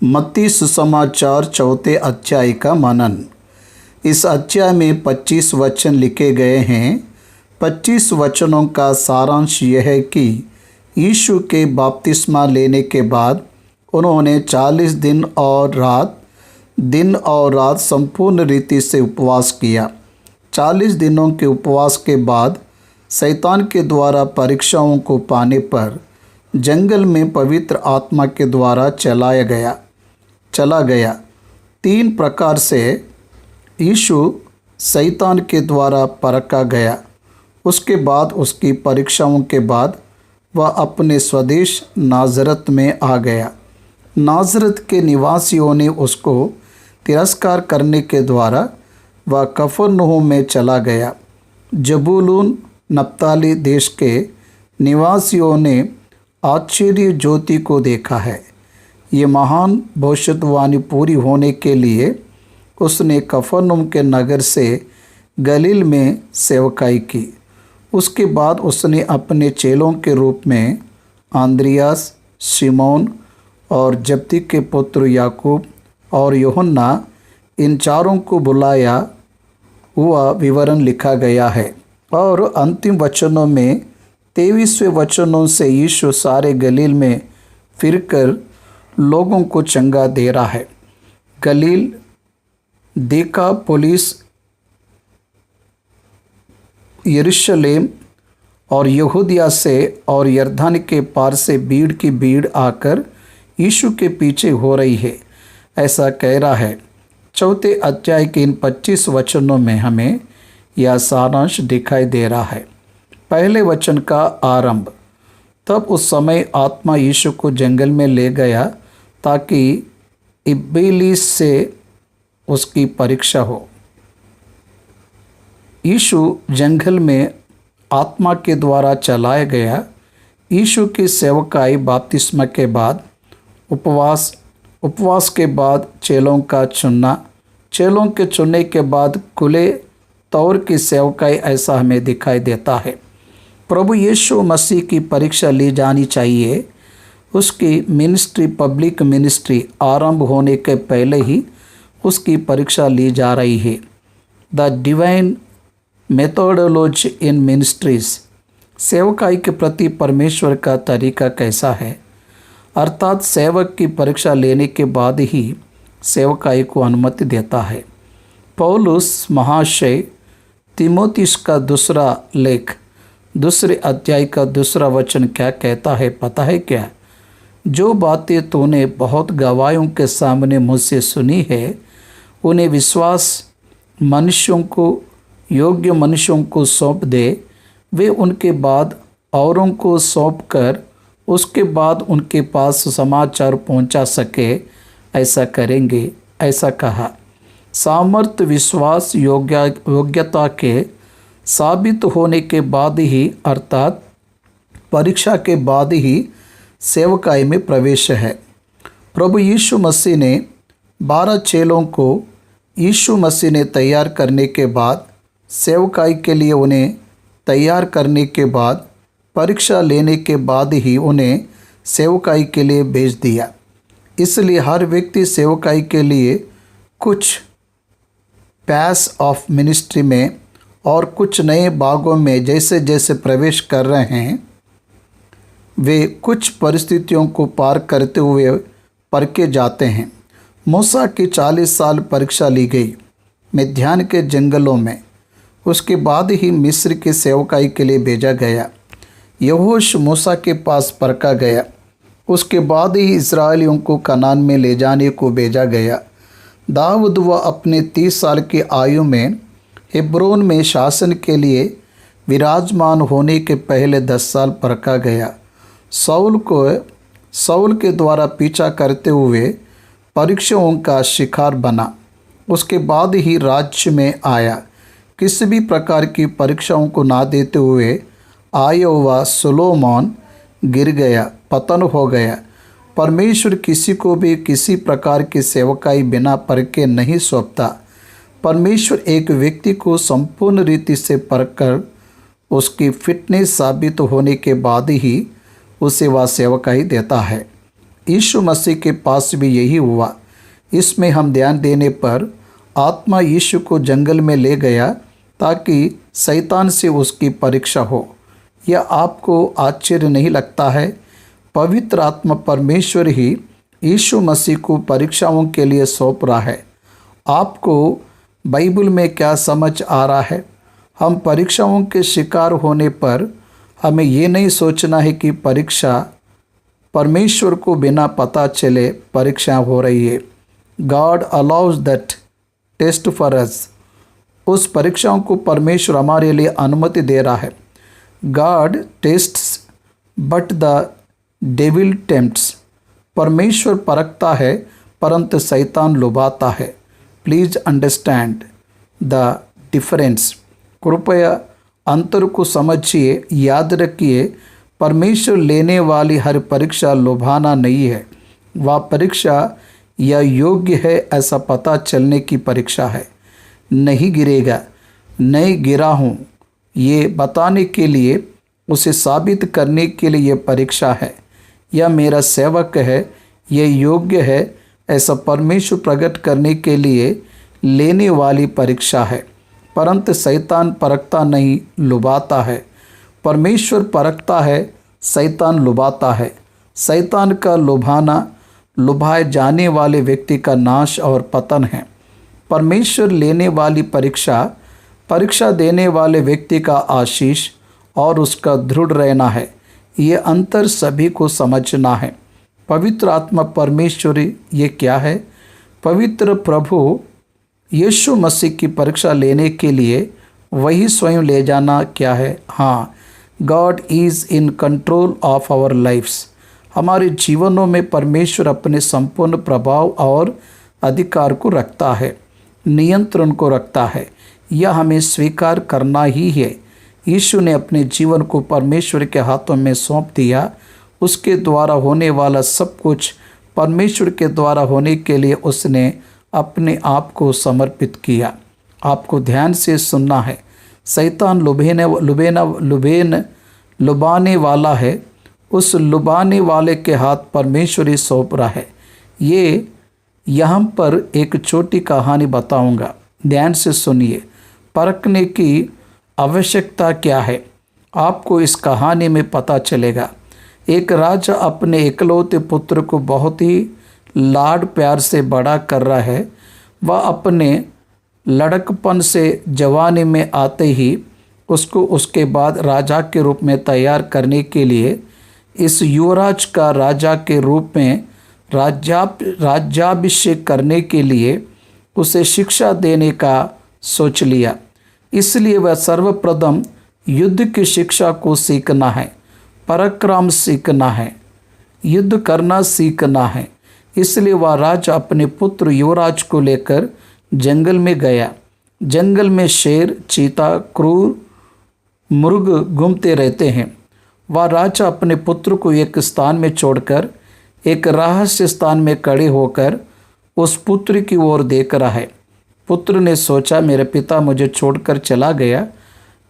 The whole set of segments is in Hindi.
मत्ती सुसमाचार चौथे अध्याय का मनन। इस अध्याय में 25 वचन लिखे गए हैं। 25 वचनों का सारांश यह है कि यीशु के बपतिस्मा लेने के बाद उन्होंने 40 दिन और रात संपूर्ण रीति से उपवास किया। 40 दिनों के उपवास के बाद शैतान के द्वारा परीक्षाओं को पाने पर जंगल में पवित्र आत्मा के द्वारा चला गया। 3 प्रकार से यीशु शैतान के द्वारा परखा गया। उसके बाद उसकी परीक्षाओं के बाद वह अपने स्वदेश नाज़रत में आ गया। नाज़रत के निवासियों ने उसको तिरस्कार करने के द्वारा वह कफरनहूम में चला गया। जबूलून नप्ताली देश के निवासियों ने आश्चर्य ज्योति को देखा है। ये महान भविष्यवाणी पूरी होने के लिए उसने कफरनहूम के नगर से गलील में सेवकाई की। उसके बाद उसने अपने चेलों के रूप में आंद्रियास, शिमोन और जब्दी के पुत्र याकूब और यूहन्ना, इन चारों को बुलाया हुआ विवरण लिखा गया है। और अंतिम वचनों में 23वें वचनों से यीशु सारे गलील में फिरकर लोगों को चंगा दे रहा है। गलील, देकापोलिस, यरूशलेम और यहूदिया से और यरदन के पार से भीड़ की भीड़ आकर यीशु के पीछे हो रही है, ऐसा कह रहा है। चौथे अध्याय के इन 25 वचनों में हमें यह सारांश दिखाई दे रहा है। पहले वचन का आरंभ। तब उस समय आत्मा यीशु को जंगल में ले गया ताकि इब्लीस से उसकी परीक्षा हो। यीशु जंगल में आत्मा के द्वारा चलाया गया। यीशु की सेवकाई बपतिस्मा के बाद उपवास के बाद चेलों का चुनना, चेलों के चुनने के बाद खुले तौर की सेवकाई, ऐसा हमें दिखाई देता है। प्रभु यीशु मसीह की परीक्षा ली जानी चाहिए। उसकी मिनिस्ट्री, पब्लिक मिनिस्ट्री आरंभ होने के पहले ही उसकी परीक्षा ली जा रही है। The divine methodology in ministries, सेवकाई के प्रति परमेश्वर का तरीका कैसा है, अर्थात सेवक की परीक्षा लेने के बाद ही सेवकाई को अनुमति देता है। पौलुस महाशय तीमुथियुस का दूसरा लेख, दूसरे अध्याय का दूसरा वचन क्या कहता है पता है क्या? जो बातें तूने बहुत गवाहों के सामने मुझसे सुनी है, उन्हें विश्वास मनुष्यों को, योग्य मनुष्यों को सौंप दे। वे उनके बाद औरों को सौंप कर उसके बाद उनके पास समाचार पहुंचा सके, ऐसा करेंगे, ऐसा कहा। सामर्थ्य, विश्वास, योग्यता के साबित होने के बाद ही, अर्थात परीक्षा के बाद ही सेवकाई में प्रवेश है। प्रभु यीशु मसीह ने 12 चेलों को यीशु मसीह ने तैयार करने के बाद, सेवकाई के लिए उन्हें तैयार करने के बाद, परीक्षा लेने के बाद ही उन्हें सेवकाई के लिए भेज दिया। इसलिए हर व्यक्ति सेवकाई के लिए कुछ पैस ऑफ मिनिस्ट्री में और कुछ नए भागों में जैसे जैसे प्रवेश कर रहे हैं, वे कुछ परिस्थितियों को पार करते हुए परखे जाते हैं। मूसा की 40 साल परीक्षा ली गई मिद्यान के जंगलों में। उसके बाद ही मिस्र की सेवकाई के लिए भेजा गया। यहोश मूसा के पास परखा गया। उसके बाद ही इस्राएलियों को कनान में ले जाने को भेजा गया। दाऊद वह अपने 30 साल की आयु में हेब्रोन में शासन के लिए विराजमान होने के पहले 10 साल परखा गया। साउल के द्वारा पीछा करते हुए परीक्षाओं का शिकार बना। उसके बाद ही राज्य में आया। किसी भी प्रकार की परीक्षाओं को ना देते हुए आया हुआ सोलोमोन गिर गया, पतन हो गया। परमेश्वर किसी को भी किसी प्रकार की सेवकाई बिना परखे नहीं सौंपता। परमेश्वर एक व्यक्ति को संपूर्ण रीति से परखकर उसकी फिटनेस साबित होने के बाद ही उसे वह सेवकाई देता है। यीशु मसीह के पास भी यही हुआ। इसमें हम ध्यान देने पर आत्मा यीशु को जंगल में ले गया ताकि शैतान से उसकी परीक्षा हो। यह आपको आश्चर्य नहीं लगता है? पवित्र आत्मा परमेश्वर ही यीशु मसीह को परीक्षाओं के लिए सौंप रहा है। आपको बाइबल में क्या समझ आ रहा है? हम परीक्षाओं के शिकार होने पर हमें ये नहीं सोचना है कि परीक्षा परमेश्वर को बिना पता चले परीक्षा हो रही है। God allows that test for us. उस परीक्षाओं को परमेश्वर हमारे लिए अनुमति दे रहा है। God tests but the devil tempts. परमेश्वर परखता है परंतु शैतान लुभाता है। Please understand the difference. कृपया अंतर को समझिए। याद रखिए, परमेश्वर लेने वाली हर परीक्षा लुभाना नहीं है। वह परीक्षा यह योग्य है ऐसा पता चलने की परीक्षा है। नहीं गिरेगा, नहीं गिरा हूँ ये बताने के लिए, उसे साबित करने के लिए यह परीक्षा है। यह मेरा सेवक है, यह योग्य है ऐसा परमेश्वर प्रकट करने के लिए लेने वाली परीक्षा है। परंतु शैतान परखता नहीं, लुभाता है। परमेश्वर परखता है, शैतान लुभाता है। शैतान का लुभाना लुभाए जाने वाले व्यक्ति का नाश और पतन है। परमेश्वर लेने वाली परीक्षा देने वाले व्यक्ति का आशीष और उसका दृढ़ रहना है। ये अंतर सभी को समझना है। पवित्र आत्मा परमेश्वर ये क्या है? पवित्र प्रभु यीशु मसीह की परीक्षा लेने के लिए वही स्वयं ले जाना क्या है? हाँ, God is in control of our lifes. हमारे जीवनों में परमेश्वर अपने संपूर्ण प्रभाव और अधिकार को रखता है, नियंत्रण को रखता है। यह हमें स्वीकार करना ही है। यीशु ने अपने जीवन को परमेश्वर के हाथों में सौंप दिया। उसके द्वारा होने वाला सब कुछ परमेश्वर के द्वारा होने के लिए उसने अपने आप को समर्पित किया। आपको ध्यान से सुनना है। शैतान लुभाने वाला है। उस लुभाने वाले के हाथ परमेश्वर ही सौंप रहा है। ये यहाँ पर एक छोटी कहानी बताऊंगा, ध्यान से सुनिए। परखने की आवश्यकता क्या है आपको इस कहानी में पता चलेगा। एक राजा अपने इकलौते पुत्र को बहुत ही लाड प्यार से बड़ा कर रहा है। वह अपने लड़कपन से जवानी में आते ही उसको उसके बाद राजा के रूप में तैयार करने के लिए इस युवराज का राजा के रूप में राज्याभिषेक करने के लिए उसे शिक्षा देने का सोच लिया। इसलिए वह सर्वप्रथम युद्ध की शिक्षा को सीखना है, पराक्रम सीखना है, युद्ध करना सीखना है। इसलिए वह राजा अपने पुत्र युवराज को लेकर जंगल में गया। जंगल में शेर, चीता, क्रूर मृग घूमते रहते हैं। वह राजा अपने पुत्र को एक स्थान में छोड़कर एक रहस्य स्थान में खड़े होकर उस पुत्र की ओर देख रहा है। पुत्र ने सोचा, मेरे पिता मुझे छोड़कर चला गया,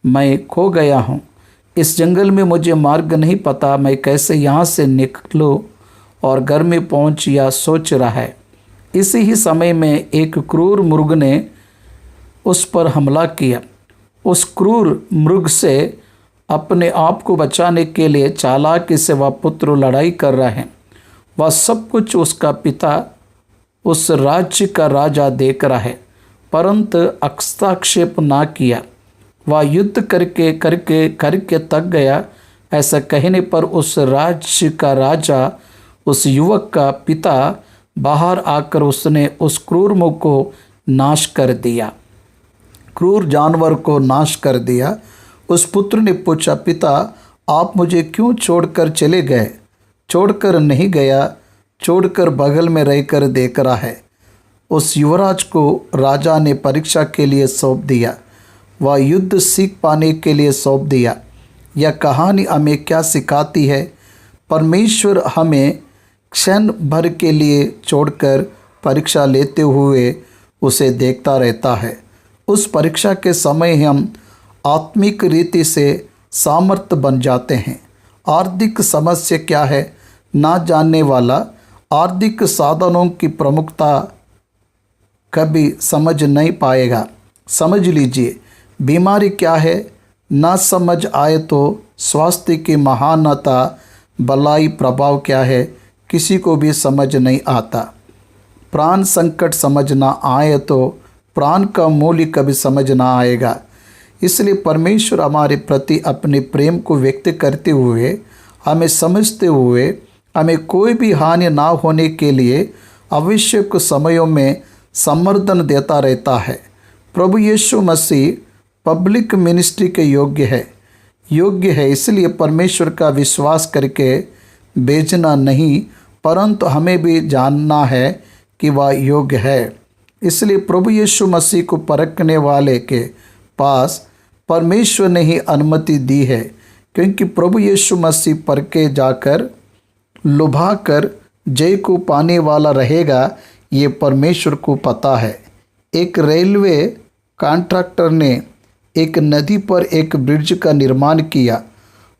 मैं खो गया हूँ। इस जंगल में मुझे मार्ग नहीं पता, मैं कैसे यहाँ से निकलूँ और घर में पहुँच, या सोच रहा है। इसी ही समय में एक क्रूर मृग ने उस पर हमला किया। उस क्रूर मृग से अपने आप को बचाने के लिए चालाकी से वह पुत्र लड़ाई कर रहा है। वह सब कुछ उसका पिता उस राज्य का राजा देख रहा है, परंतु हस्तक्षेप ना किया। वह युद्ध करके थक गया। ऐसा कहने पर उस राज्य का राजा, उस युवक का पिता बाहर आकर उसने उस क्रूर मृग को नाश कर दिया, क्रूर जानवर को नाश कर दिया। उस पुत्र ने पूछा, पिता आप मुझे क्यों छोड़कर चले गए? छोड़कर नहीं गया, छोड़कर बगल में रहकर देख रहा है। उस युवराज को राजा ने परीक्षा के लिए सौंप दिया, वह युद्ध सीख पाने के लिए सौंप दिया। यह कहानी हमें क्या सिखाती है? परमेश्वर हमें क्षण भर के लिए छोड़कर परीक्षा लेते हुए उसे देखता रहता है। उस परीक्षा के समय हम आत्मिक रीति से सामर्थ्य बन जाते हैं। आर्थिक समस्या क्या है ना जानने वाला आर्थिक साधनों की प्रमुखता कभी समझ नहीं पाएगा। समझ लीजिए, बीमारी क्या है ना समझ आए तो स्वास्थ्य की महानता, भलाई प्रभाव क्या है किसी को भी समझ नहीं आता। प्राण संकट समझना आए तो प्राण का मूल्य कभी समझ ना आएगा। इसलिए परमेश्वर हमारे प्रति अपने प्रेम को व्यक्त करते हुए, हमें समझते हुए, हमें कोई भी हानि ना होने के लिए आवश्यक समयों में संवर्धन देता रहता है। प्रभु यीशु मसीह पब्लिक मिनिस्ट्री के योग्य है। इसलिए परमेश्वर का विश्वास करके भेजना नहीं, परंतु हमें भी जानना है कि वह योग्य है। इसलिए प्रभु यीशु मसीह को परखने वाले के पास परमेश्वर ने ही अनुमति दी है, क्योंकि प्रभु यीशु मसीह परखे जाकर लुभा कर जय को पाने वाला रहेगा, ये परमेश्वर को पता है। एक रेलवे कॉन्ट्रैक्टर ने एक नदी पर एक ब्रिज का निर्माण किया।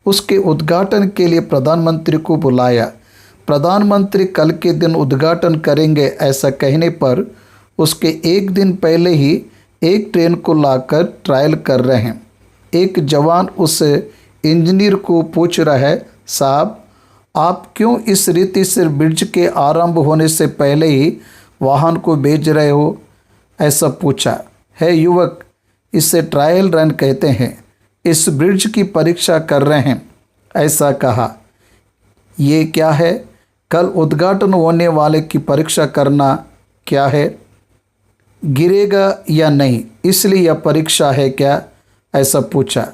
उसके उद्घाटन के लिए प्रधानमंत्री को बुलाया। प्रधानमंत्री कल के दिन उद्घाटन करेंगे ऐसा कहने पर उसके एक दिन पहले ही एक ट्रेन को लाकर ट्रायल कर रहे हैं। एक जवान उस इंजीनियर को पूछ रहा है, साहब आप क्यों इस रीति से ब्रिज के आरंभ होने से पहले ही वाहन को भेज रहे हो? ऐसा पूछा है युवक, इसे ट्रायल रन कहते हैं, इस ब्रिज की परीक्षा कर रहे हैं, ऐसा कहा। ये क्या है? कल उद्घाटन होने वाले की परीक्षा करना क्या है? गिरेगा या नहीं, इसलिए यह परीक्षा है क्या? ऐसा पूछा।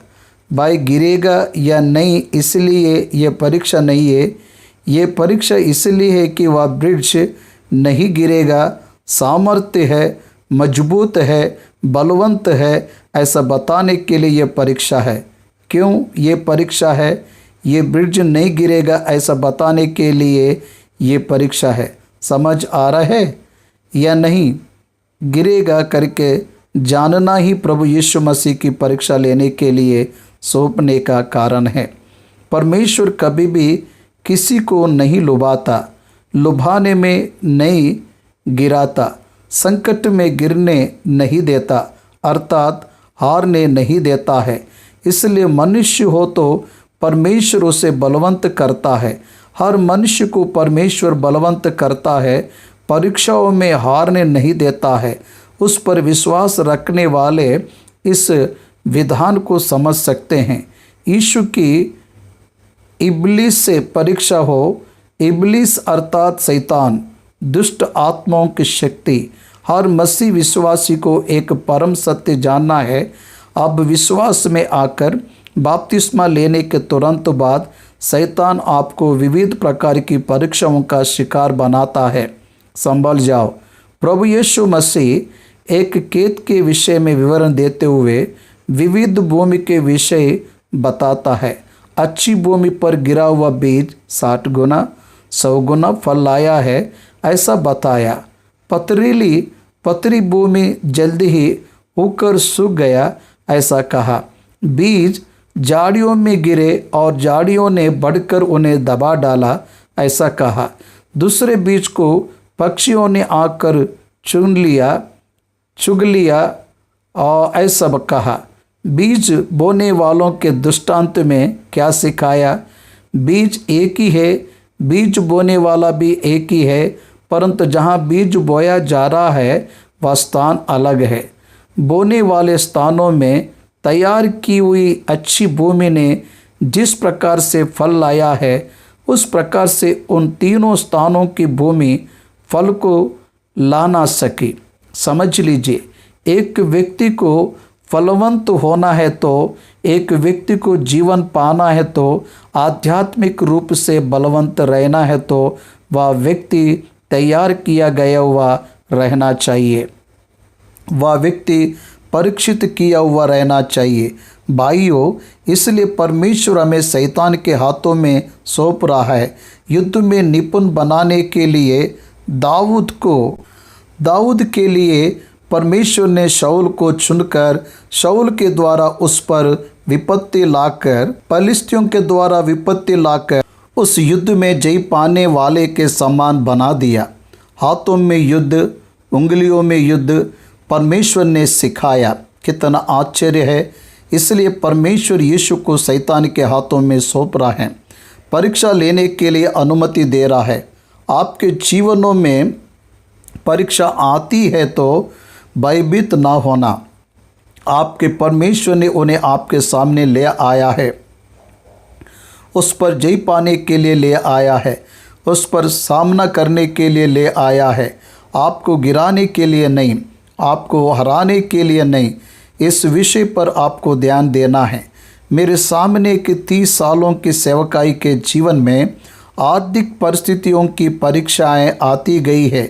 भाई गिरेगा या नहीं इसलिए यह परीक्षा नहीं है, ये परीक्षा इसलिए है कि वह ब्रिज नहीं गिरेगा, सामर्थ्य है, मजबूत है, बलवंत है, ऐसा बताने के लिए यह परीक्षा है। क्यों ये परीक्षा है? ये ब्रिज नहीं गिरेगा ऐसा बताने के लिए ये परीक्षा है। समझ आ रहा है या नहीं? गिरेगा करके जानना ही प्रभु यीशु मसीह की परीक्षा लेने के लिए सौंपने का कारण है। परमेश्वर कभी भी किसी को नहीं लुभाता, लुभाने में नहीं गिराता, संकट में गिरने नहीं देता, अर्थात हारने नहीं देता है। इसलिए मनुष्य हो तो परमेश्वर उसे बलवंत करता है। हर मनुष्य को परमेश्वर बलवंत करता है, परीक्षाओं में हारने नहीं देता है। उस पर विश्वास रखने वाले इस विधान को समझ सकते हैं। यीशु की इब्लीस से परीक्षा हो, इब्लीस अर्थात शैतान, दुष्ट आत्माओं की शक्ति। हर मसीह विश्वासी को एक परम सत्य जानना है। अब विश्वास में आकर बपतिस्मा लेने के तुरंत बाद शैतान आपको विविध प्रकार की परीक्षाओं का शिकार बनाता है। संभल जाओ। प्रभु यीशु मसीह एक खेत के विषय में विवरण देते हुए विविध भूमि के विषय बताता है। अच्छी भूमि पर गिरा हुआ बीज 60 गुना 100 गुना फल लाया है, ऐसा बताया। पथरी भूमि जल्दी ही होकर सूख गया, ऐसा कहा। बीज झाड़ियों में गिरे और झाड़ियों ने बढ़कर उन्हें दबा डाला, ऐसा कहा। दूसरे बीज को पक्षियों ने आकर चुग लिया और ऐसा कहा। बीज बोने वालों के दृष्टांत में क्या सिखाया? बीज एक ही है, बीज बोने वाला भी एक ही है, परंतु जहाँ बीज बोया जा रहा है वह स्थान अलग है। बोने वाले स्थानों में तैयार की हुई अच्छी भूमि ने जिस प्रकार से फल लाया है, उस प्रकार से उन तीनों स्थानों की भूमि फल को ला ना सकी। समझ लीजिए, एक व्यक्ति को फलवंत होना है तो, एक व्यक्ति को जीवन पाना है तो, आध्यात्मिक रूप से बलवंत रहना है तो वह व्यक्ति तैयार किया गया हुआ रहना चाहिए, वह व्यक्ति परीक्षित किया हुआ रहना चाहिए। भाइयों, इसलिए परमेश्वर हमें शैतान के हाथों में सौंप रहा है। युद्ध में निपुण बनाने के लिए दाऊद के लिए परमेश्वर ने शाऊल को चुनकर शाऊल के द्वारा उस पर विपत्ति लाकर, पलिश्तियों के द्वारा विपत्ति लाकर उस युद्ध में जय पाने वाले के समान बना दिया। हाथों में युद्ध, उंगलियों में युद्ध परमेश्वर ने सिखाया। कितना आश्चर्य है। इसलिए परमेश्वर यीशु को शैतान के हाथों में सौंप रहा है, परीक्षा लेने के लिए अनुमति दे रहा है। आपके जीवनों में परीक्षा आती है तो भयभीत ना होना। आपके परमेश्वर ने उन्हें आपके सामने ले आया है, उस पर जय पाने के लिए ले आया है, उस पर सामना करने के लिए ले आया है। आपको गिराने के लिए नहीं, आपको हराने के लिए नहीं। इस विषय पर आपको ध्यान देना है। मेरे सामने के 30 सालों की सेवकाई के जीवन में आर्थिक परिस्थितियों की परीक्षाएं आती गई है,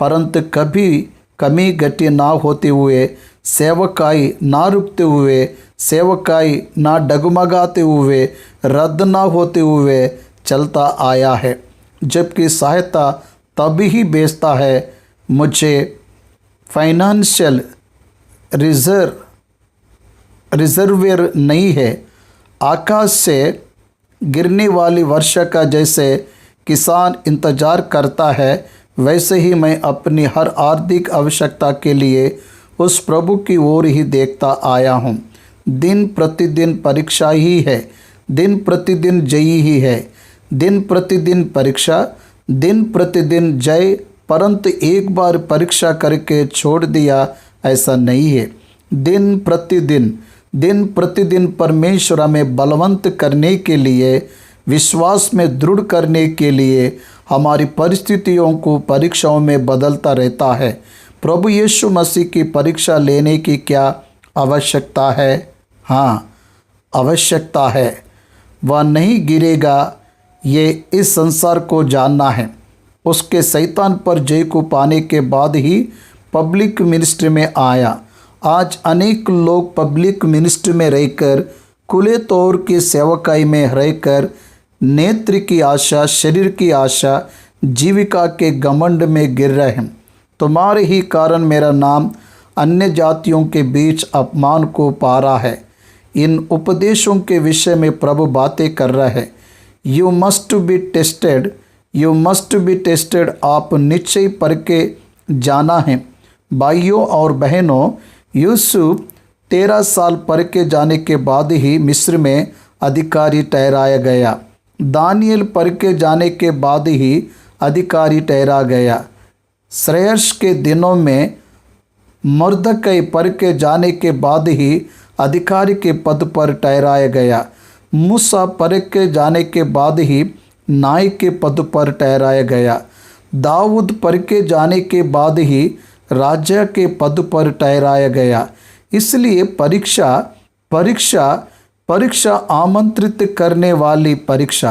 परंतु कभी कमी घटी ना होते हुए, सेवकाई ना रुकते हुए, सेवकाई ना डगमगाते हुए, रद्द ना होते हुए चलता आया है। जबकि सहायता तभी ही भेजता है। मुझे फाइनेंशियल रिजर्वेयर नहीं है। आकाश से गिरने वाली वर्षा का जैसे किसान इंतजार करता है, वैसे ही मैं अपनी हर आर्थिक आवश्यकता के लिए उस प्रभु की ओर ही देखता आया हूँ। दिन प्रतिदिन परीक्षा ही है, दिन प्रतिदिन जय ही है। दिन प्रतिदिन परीक्षा, दिन प्रतिदिन जय। परंतु एक बार परीक्षा करके छोड़ दिया, ऐसा नहीं है। दिन प्रतिदिन परमेश्वर हमें बलवंत करने के लिए, विश्वास में दृढ़ करने के लिए हमारी परिस्थितियों को परीक्षाओं में बदलता रहता है। प्रभु यीशु मसीह की परीक्षा लेने की क्या आवश्यकता है? हाँ, आवश्यकता है। वह नहीं गिरेगा, ये इस संसार को जानना है। उसके शैतान पर जय को पाने के बाद ही पब्लिक मिनिस्ट्री में आया। आज अनेक लोग पब्लिक मिनिस्ट्री में रहकर, खुले तौर की सेवकाई में रहकर नेत्र की आशा, शरीर की आशा, जीविका के घमंड में गिर रहे हैं। तुम्हारे ही कारण मेरा नाम अन्य जातियों के बीच अपमान को पा रहा है। इन उपदेशों के विषय में प्रभु बातें कर रहा है। You must be tested, you must be tested. आप निश्चय परखे जाना है। भाइयों और बहनों, यूसुफ 13 साल परखे जाने के बाद ही मिस्र में अधिकारी ठहराया गया। दानियल परखे जाने के बाद ही अधिकारी ठहरा गया। श्रेयस के दिनों में मुर्दकै परखे जाने के बाद ही अधिकारी के पद पर ठहराया गया। मूसा परखे जाने के बाद ही नायक के पद पर ठहराया गया। दाऊद परखे जाने के बाद ही राजा के पद पर ठहराया गया। इसलिए परीक्षा आमंत्रित करने वाली परीक्षा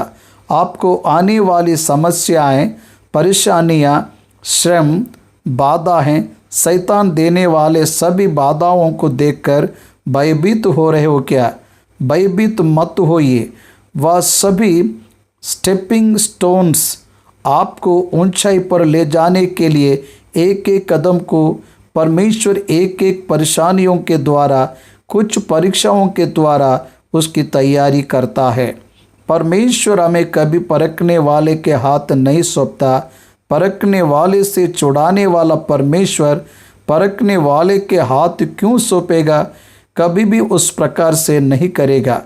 आपको आने वाली समस्याएं, परेशानियां, श्रम, बाधाएं, शैतान देने वाले सभी बाधाओं को देखकर भयभीत हो रहे हो क्या? भयभीत मत होइए। वह सभी स्टेपिंग स्टोन्स आपको ऊंचाई पर ले जाने के लिए एक एक कदम को परमेश्वर एक एक परेशानियों के द्वारा, कुछ परीक्षाओं के द्वारा उसकी तैयारी करता है। परमेश्वर हमें कभी परखने वाले के हाथ नहीं सौंपता। परखने वाले से छुड़ाने वाला परमेश्वर परखने वाले के हाथ क्यों सौंपेगा? कभी भी उस प्रकार से नहीं करेगा।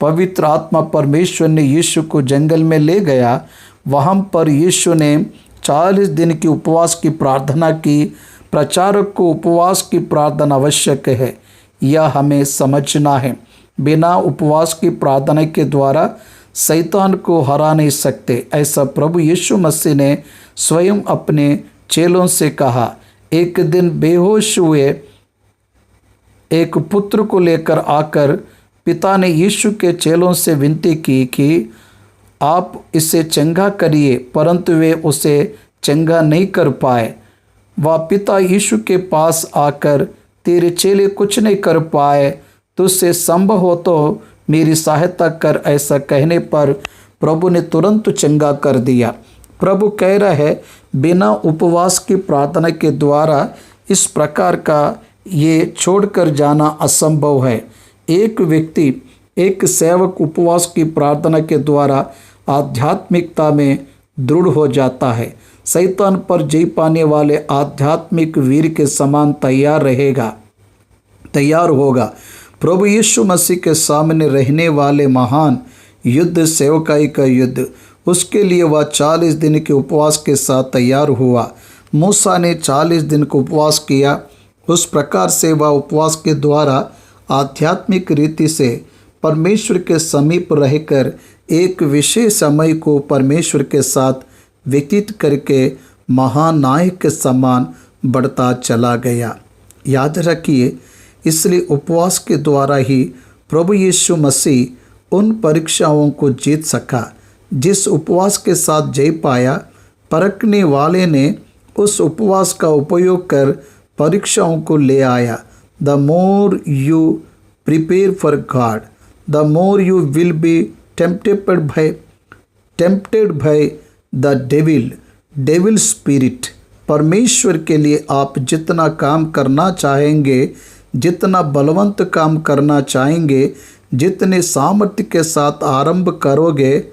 पवित्र आत्मा परमेश्वर ने यीशु को जंगल में ले गया। वहाँ पर यीशु ने 40 दिन की उपवास की प्रार्थना की। प्रचारक को उपवास की प्रार्थना आवश्यक है, यह हमें समझना है। बिना उपवास की प्रार्थना के द्वारा शैतान को हरा नहीं सकते। ऐसा प्रभु यीशु मसीह ने स्वयं अपने चेलों से कहा। एक दिन बेहोश हुए एक पुत्र को लेकर आकर पिता ने यीशु के चेलों से विनती की कि आप इसे चंगा करिए, परंतु वे उसे चंगा नहीं कर पाए। वह पिता यीशु के पास आकर, तेरे चेले कुछ नहीं कर पाए, तुझसे संभव हो तो मेरी सहायता कर। ऐसा कहने पर प्रभु ने तुरंत चंगा कर दिया। प्रभु कह रहा है, बिना उपवास की प्रार्थना के द्वारा इस प्रकार का ये छोड़कर जाना असंभव है। एक व्यक्ति, एक सेवक उपवास की प्रार्थना के द्वारा आध्यात्मिकता में दृढ़ हो जाता है। शैतान पर जय पाने वाले आध्यात्मिक वीर के समान तैयार होगा। प्रभु यीशु मसीह के सामने रहने वाले महान युद्ध सेवकाई का युद्ध, उसके लिए वह 40 दिन के उपवास के साथ तैयार हुआ। मूसा ने 40 दिन का उपवास किया। उस प्रकार से वह उपवास के द्वारा आध्यात्मिक रीति से परमेश्वर के समीप रहकर एक विशेष समय को परमेश्वर के साथ व्यतीत करके महानायक के समान बढ़ता चला गया। याद रखिए, इसलिए उपवास के द्वारा ही प्रभु यीशु मसीह उन परीक्षाओं को जीत सका। जिस उपवास के साथ जय पाया, परखने वाले ने उस उपवास का उपयोग कर परीक्षाओं को ले आया। The more you prepare for God, the more you will be tempted by the devil spirit. परमेश्वर के लिए आप जितना काम करना चाहेंगे, जितना बलवंत काम करना चाहेंगे, जितने सामर्थ्य के साथ आरंभ करोगे,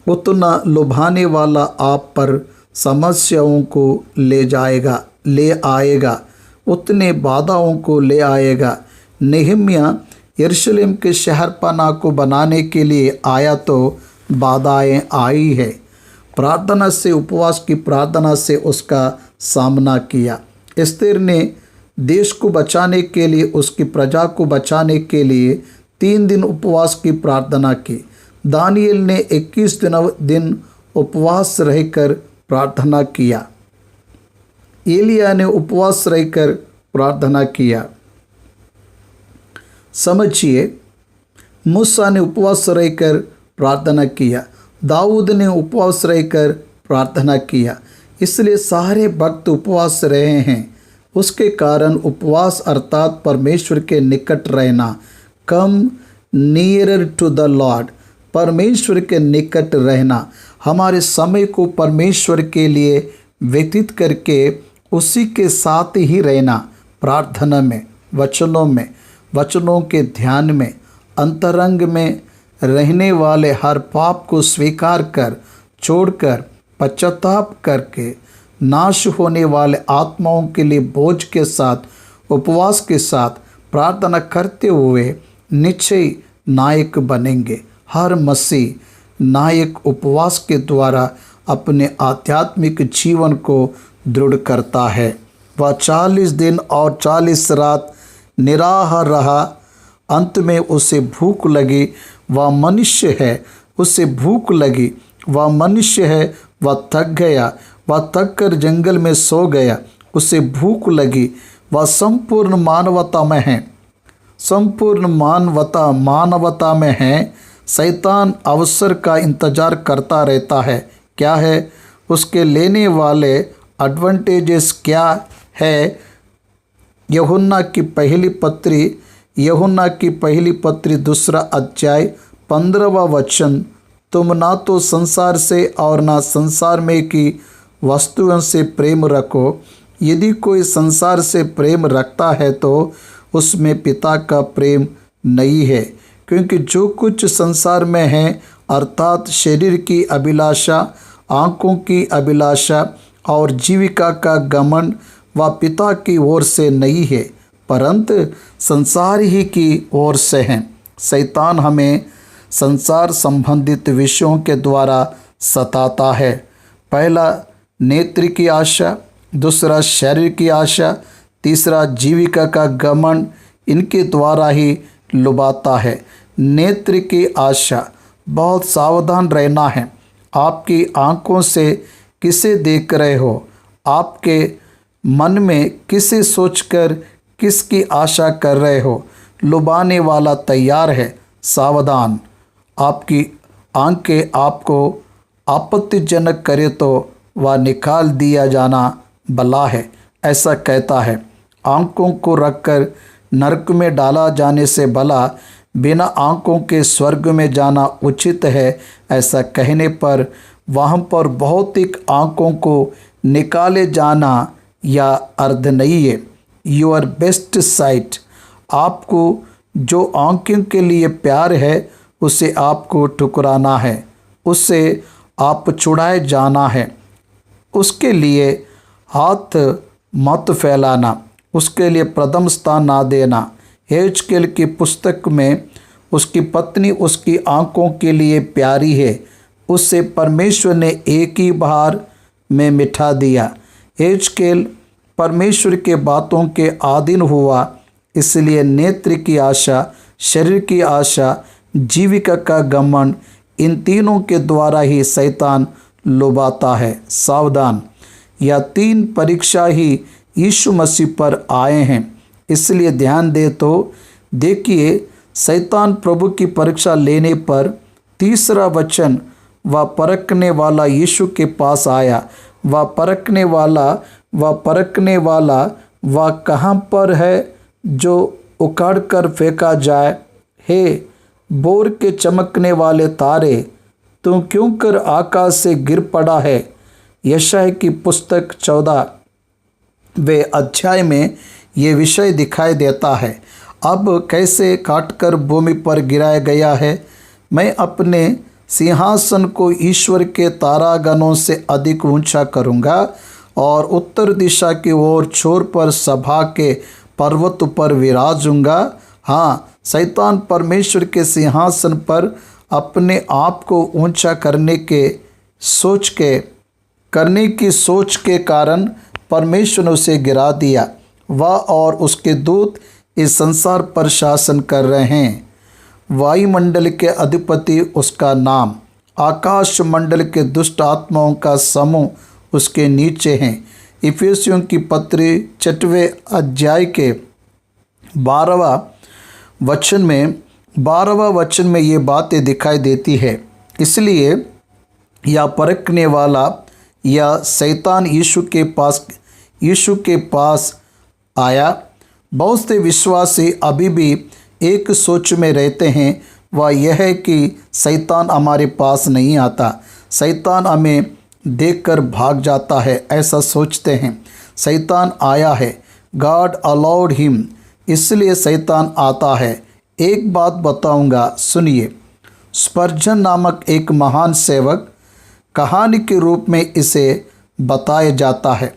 उतना लुभाने वाला आप पर समस्याओं को ले आएगा, उतने बाधाओं को ले आएगा। नेहम्या यरूशलेम के शहरपनाह को बनाने के लिए आया तो बाधाएं आई है। प्रार्थना से, उपवास की प्रार्थना से उसका सामना किया। एस्तेर ने देश को बचाने के लिए, उसकी प्रजा को बचाने के लिए 3 दिन उपवास की प्रार्थना की। दानियल ने 21 दिन उपवास रहकर प्रार्थना किया। एलिया ने उपवास रहकर प्रार्थना किया। समझिए, मूसा ने उपवास रहकर प्रार्थना किया। दाऊद ने उपवास रहकर प्रार्थना किया। इसलिए सारे भक्त उपवास रहे हैं। उसके कारण उपवास अर्थात परमेश्वर के निकट रहना, कम नियरर टू द लॉर्ड, परमेश्वर के निकट रहना, हमारे समय को परमेश्वर के लिए व्यतीत करके उसी के साथ ही रहना, प्रार्थना में, वचनों के ध्यान में, अंतरंग में रहने वाले हर पाप को स्वीकार कर छोड़कर पश्चाताप करके नाश होने वाले आत्माओं के लिए बोझ के साथ उपवास के साथ प्रार्थना करते हुए निश्चय नायक बनेंगे। हर मसीह नायक उपवास के द्वारा अपने आध्यात्मिक जीवन को दृढ़ करता है। वह 40 दिन और 40 रात निराहार रहा। अंत में उसे भूख लगी। वह मनुष्य है, उसे भूख लगी। वह मनुष्य है, वह थक गया। वह थक कर जंगल में सो गया। उसे भूख लगी। वह संपूर्ण मानवता में है, संपूर्ण मानवता में है। शैतान अवसर का इंतजार करता रहता है। क्या है उसके लेने वाले एडवांटेजेस क्या है? यूहन्ना की पहली पत्री 2 अध्याय 15वां वचन, तुम ना तो संसार से और ना संसार में की वस्तुओं से प्रेम रखो। यदि कोई संसार से प्रेम रखता है तो उसमें पिता का प्रेम नहीं है। क्योंकि जो कुछ संसार में है अर्थात शरीर की अभिलाषा, आँखों की अभिलाषा और जीविका का घमंड वह पिता की ओर से नहीं है, परंतु संसार ही की ओर से है। शैतान हमें संसार संबंधित विषयों के द्वारा सताता है। पहला नेत्र की आशा, दूसरा शरीर की आशा, तीसरा जीविका का घमंड, इनके द्वारा ही लुभाता है। नेत्र की आशा, बहुत सावधान रहना है। आपकी आँखों से किसे देख रहे हो? आपके मन में किसे सोचकर किसकी आशा कर रहे हो? लुभाने वाला तैयार है, सावधान। आपकी आंखें आपको आपत्तिजनक करे तो वह निकाल दिया जाना भला है, ऐसा कहता है। आंखों को रखकर नरक में डाला जाने से भला बिना आंखों के स्वर्ग में जाना उचित है, ऐसा कहने पर वहाँ पर भौतिक आंखों को निकाले जाना या अर्थ नहीं है। योर बेस्ट साइट, आपको जो आंखों के लिए प्यार है उसे आपको ठुकराना है। उससे आप छुड़ाए जाना है। उसके लिए हाथ मत फैलाना, उसके लिए प्रथम स्थान ना देना। हेजकेल की पुस्तक में उसकी पत्नी उसकी आंखों के लिए प्यारी है, उससे परमेश्वर ने एक ही बार में मिटा दिया। हेजकेल परमेश्वर के बातों के अधीन हुआ, इसलिए नेत्र की आशा, शरीर की आशा, जीविका का घमंड, इन तीनों के द्वारा ही शैतान लुभाता है। सावधान, यह तीन परीक्षा ही यीशु मसीह पर आए हैं, इसलिए ध्यान दे तो देखिए, शैतान प्रभु की परीक्षा लेने पर तीसरा वचन, वह परखने वाला यीशु के पास आया। वह परखने वाला वह कहाँ पर है जो उखाड़ कर फेंका जाए? हे भोर के चमकने वाले तारे, तू क्यों कर आकाश से गिर पड़ा है? यशायाह की पुस्तक 14वें अध्याय में ये विषय दिखाई देता है। अब कैसे काटकर भूमि पर गिराया गया है। मैं अपने सिंहासन को ईश्वर के तारागणों से अधिक ऊंचा करूंगा और उत्तर दिशा की ओर छोर पर सभा के पर्वत पर विराजूंगा। हाँ, शैतान परमेश्वर के सिंहासन पर अपने आप को ऊंचा करने की सोच के कारण परमेश्वर ने उसे गिरा दिया। वह और उसके दूत इस संसार पर शासन कर रहे हैं। वायुमंडल के अधिपति उसका नाम, आकाश मंडल के दुष्ट आत्माओं का समूह उसके नीचे हैं। इफिसियों की पत्री 6वें अध्याय के 12वां वचन में ये बातें दिखाई देती है। इसलिए यह परखने वाला या शैतान यीशु के पास आया। बहुत से विश्वासी अभी भी एक सोच में रहते हैं, वह यह है कि शैतान हमारे पास नहीं आता, शैतान हमें देखकर भाग जाता है, ऐसा सोचते हैं। शैतान आया है, गॉड अलाउड हिम, इसलिए शैतान आता है। एक बात बताऊंगा, सुनिए। स्पर्जन नामक एक महान सेवक कहानी के रूप में इसे बताया जाता है।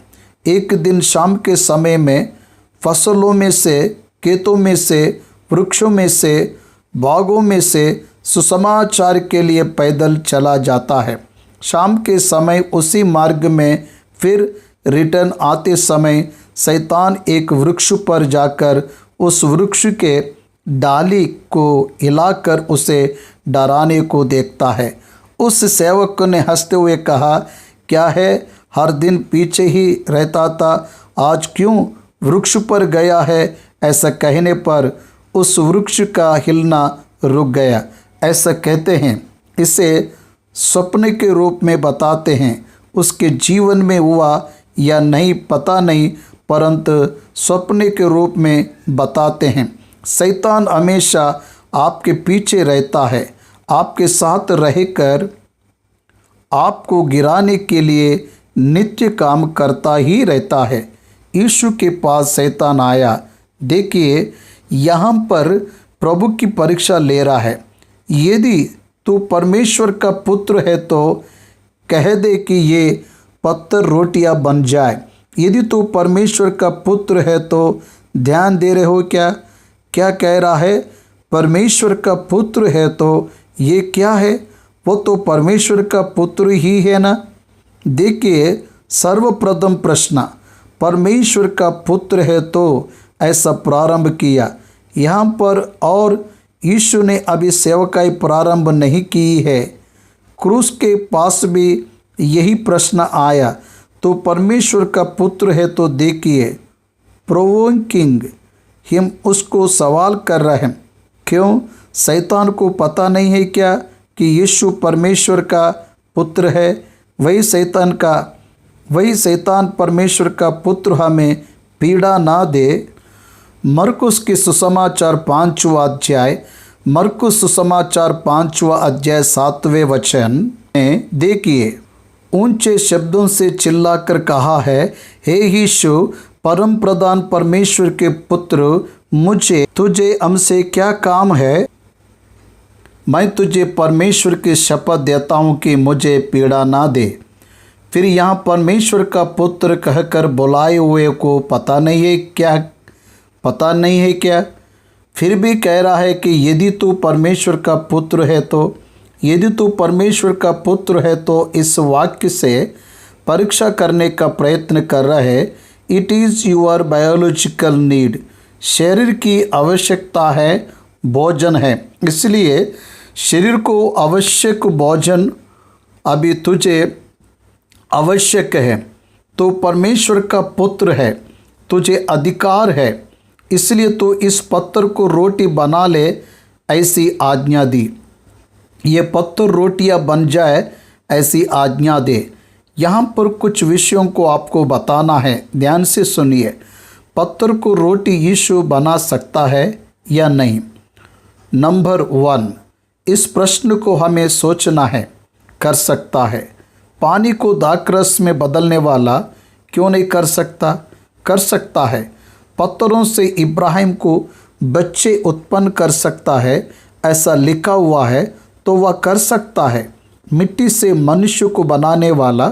एक दिन शाम के समय में फसलों में से, खेतों में से, वृक्षों में से, बागों में से सुसमाचार के लिए पैदल चला जाता है। शाम के समय उसी मार्ग में फिर रिटर्न आते समय शैतान एक वृक्ष पर जाकर उस वृक्ष के डाली को हिलाकर उसे डराने को देखता है। उस सेवक ने हंसते हुए कहा, क्या है, हर दिन पीछे ही रहता था, आज क्यों वृक्ष पर गया है? ऐसा कहने पर उस वृक्ष का हिलना रुक गया। ऐसा कहते हैं, इसे सपने के रूप में बताते हैं। उसके जीवन में हुआ या नहीं पता नहीं, परंतु सपने के रूप में बताते हैं। शैतान हमेशा आपके पीछे रहता है, आपके साथ रहकर आपको गिराने के लिए नित्य काम करता ही रहता है। यीशु के पास शैतान आया। देखिए, यहाँ पर प्रभु की परीक्षा ले रहा है। यदि तू परमेश्वर का पुत्र है तो कह दे कि ये पत्थर रोटियां बन जाए। यदि तू परमेश्वर का पुत्र है तो ध्यान दे रहे हो क्या कह रहा है? परमेश्वर का पुत्र है तो ये क्या है? वो तो परमेश्वर का पुत्र ही है ना। देखिए, सर्वप्रथम प्रश्न, परमेश्वर का पुत्र है तो ऐसा प्रारंभ किया यहाँ पर, और यीशु ने अभी सेवकाई प्रारंभ नहीं की है। क्रूस के पास भी यही प्रश्न आया, तो परमेश्वर का पुत्र है तो देखिए, प्रोवोकिंग हिम, उसको सवाल कर रहे हैं। क्यों? शैतान को पता नहीं है क्या कि यीशु परमेश्वर का पुत्र है? वही शैतान परमेश्वर का पुत्र हमें पीड़ा ना दे। मरकुस की सुसमाचार 5वां अध्याय, मरकुस सुसमाचार 5वां अध्याय 7वें वचन में देखिए, ऊंचे शब्दों से चिल्लाकर कहा है, हे यीशु परम प्रधान परमेश्वर के पुत्र, तुझे हमसे क्या काम है? मैं तुझे परमेश्वर की शपथ देता हूँ कि मुझे पीड़ा ना दे। फिर यहाँ परमेश्वर का पुत्र कहकर बुलाए हुए को पता नहीं है क्या? फिर भी कह रहा है कि यदि तू परमेश्वर का पुत्र है तो इस वाक्य से परीक्षा करने का प्रयत्न कर रहा है। It is your biological need, शरीर की आवश्यकता है, भोजन है। इसलिए शरीर को आवश्यक भोजन अभी तुझे आवश्यक है। तो परमेश्वर का पुत्र है, तुझे अधिकार है, इसलिए तो इस पत्थर को रोटी बना ले ऐसी आज्ञा दी। ये पत्थर रोटियां बन जाए ऐसी आज्ञा दे। यहाँ पर कुछ विषयों को आपको बताना है, ध्यान से सुनिए। पत्थर को रोटी यीशु बना सकता है या नहीं? नंबर 1, इस प्रश्न को हमें सोचना है। कर सकता है। पानी को दाखरस में बदलने वाला क्यों नहीं कर सकता? कर सकता है। पत्थरों से इब्राहिम को बच्चे उत्पन्न कर सकता है, ऐसा लिखा हुआ है, तो वह कर सकता है। मिट्टी से मनुष्य को बनाने वाला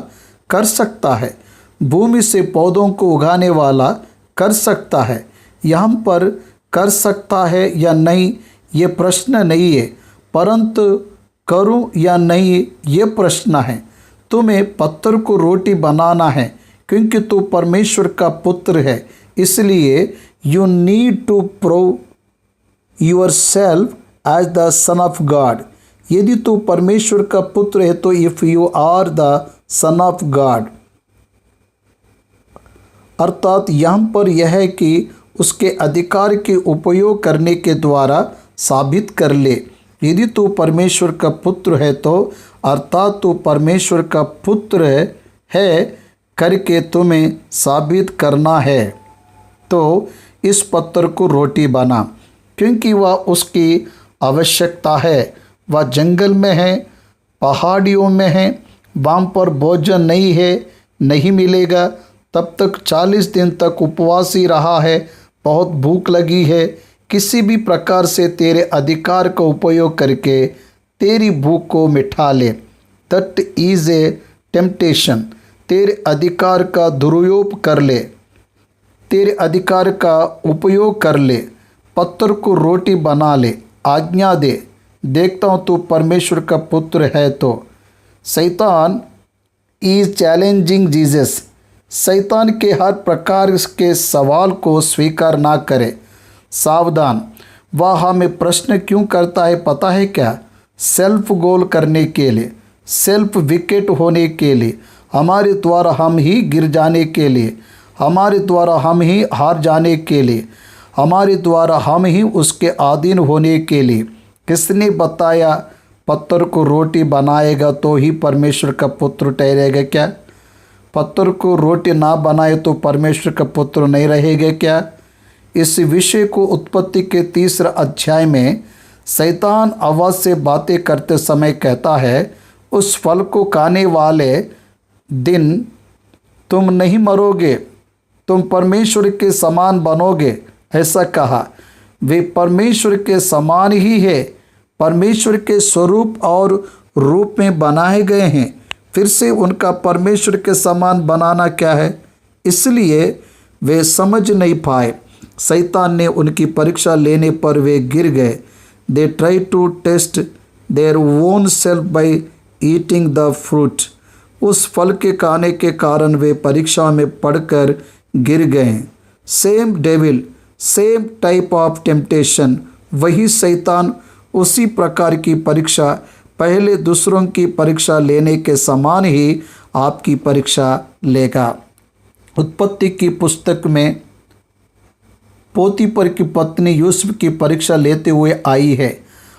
कर सकता है। भूमि से पौधों को उगाने वाला कर सकता है। यहाँ पर कर सकता है या नहीं ये प्रश्न नहीं है, परंतु करूं या नहीं ये प्रश्न है। तुम्हें पत्थर को रोटी बनाना है क्योंकि तू परमेश्वर का पुत्र है, इसलिए you need to prove yourself as the son of God. यदि तू परमेश्वर का पुत्र है तो if you are the son of God, अर्थात यहाँ पर यह है कि उसके अधिकार के उपयोग करने के द्वारा साबित कर ले। यदि तू परमेश्वर का पुत्र है तो अर्थात तू परमेश्वर का पुत्र है करके तुम्हें साबित करना है। तो इस पत्थर को रोटी बना, क्योंकि वह उसकी आवश्यकता है। वह जंगल में है, पहाड़ियों में है, वहाँ पर भोजन नहीं है, नहीं मिलेगा। तब तक 40 दिन तक उपवासी रहा है, बहुत भूख लगी है। किसी भी प्रकार से तेरे अधिकार का उपयोग करके तेरी भूख को मिटा ले। That is a temptation. तेरे अधिकार का दुरुपयोग कर ले, तेरे अधिकार का उपयोग कर ले, पत्थर को रोटी बना ले, आज्ञा दे। देखता हूँ तू परमेश्वर का पुत्र है तो। शैतान इज चैलेंजिंग जीसस। शैतान के हर प्रकार के सवाल को स्वीकार ना करे। सावधान, वह हमें प्रश्न क्यों करता है पता है क्या? सेल्फ गोल करने के लिए, सेल्फ विकेट होने के लिए, हमारे द्वारा हम ही गिर जाने के लिए, हमारे द्वारा हम ही हार जाने के लिए, हमारे द्वारा हम ही उसके अधीन होने के लिए। किसने बताया पत्थर को रोटी बनाएगा तो ही परमेश्वर का पुत्र ठहरेगा क्या? पत्थर को रोटी ना बनाए तो परमेश्वर का पुत्र नहीं रहेगा क्या? इस विषय को उत्पत्ति के 3 अध्याय में शैतान आवाज़ से बातें करते समय कहता है, उस फल को खाने वाले दिन तुम नहीं मरोगे, तुम परमेश्वर के समान बनोगे, ऐसा कहा। वे परमेश्वर के समान ही है, परमेश्वर के स्वरूप और रूप में बनाए गए हैं। फिर से उनका परमेश्वर के समान बनाना क्या है? इसलिए वे समझ नहीं पाए। शैतान ने उनकी परीक्षा लेने पर वे गिर गए। They try to test their own self by eating the fruit. उस फल के खाने के कारण वे परीक्षा में पढ़कर गिर गए। Same devil, same type of temptation. वही शैतान उसी प्रकार की परीक्षा, पहले दूसरों की परीक्षा लेने के समान ही आपकी परीक्षा लेगा। उत्पत्ति की पुस्तक में पोतीपर की पत्नी यूसुफ की परीक्षा लेते हुए आई है।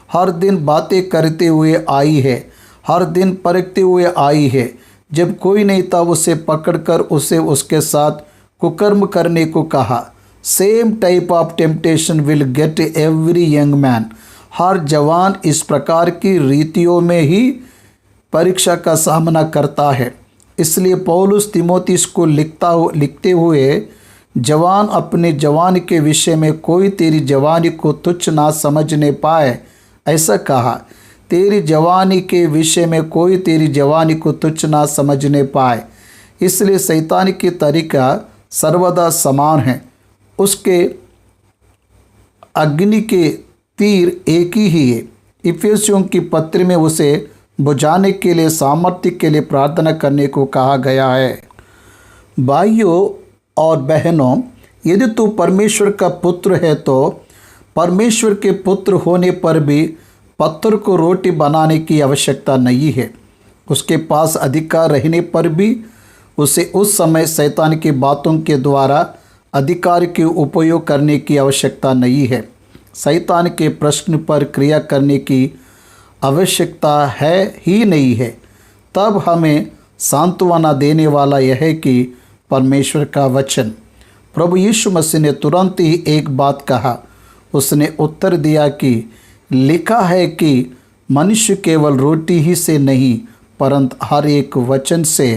हर दिन बातें करते हुए आई है, हर दिन परखते हुए आई है। जब कोई नहीं था उसे पकड़कर उसे उसके साथ कुकर्म करने को कहा। Same type of temptation will get every young man. हर जवान इस प्रकार की रीतियों में ही परीक्षा का सामना करता है। इसलिए पौलुस तीमुथियुस को लिखते हुए जवान अपने जवान के विषय में कोई तेरी जवानी को तुच्छ ना समझने पाए, ऐसा कहा। तेरी जवानी के विषय में कोई तेरी जवानी को तुच्छ ना समझने पाए। इसलिए शैतान की तरीका सर्वदा समान है, उसके अग्नि के तीर एक ही है। इफिसियों की पत्र में उसे बुझाने के लिए सामर्थ्य के लिए प्रार्थना करने को कहा गया है। भाइयों और बहनों, यदि तू परमेश्वर का पुत्र है तो परमेश्वर के पुत्र होने पर भी पत्थर को रोटी बनाने की आवश्यकता नहीं है। उसके पास अधिकार रहने पर भी उसे उस समय शैतान की बातों के द्वारा अधिकार के उपयोग करने की आवश्यकता नहीं है। शैतान के प्रश्न पर क्रिया करने की आवश्यकता है ही नहीं है। तब हमें सांत्वना देने वाला यह है कि परमेश्वर का वचन। प्रभु यीशु मसीह ने तुरंत ही एक बात कहा। उसने उत्तर दिया कि लिखा है कि मनुष्य केवल रोटी ही से नहीं परंतु हर एक वचन से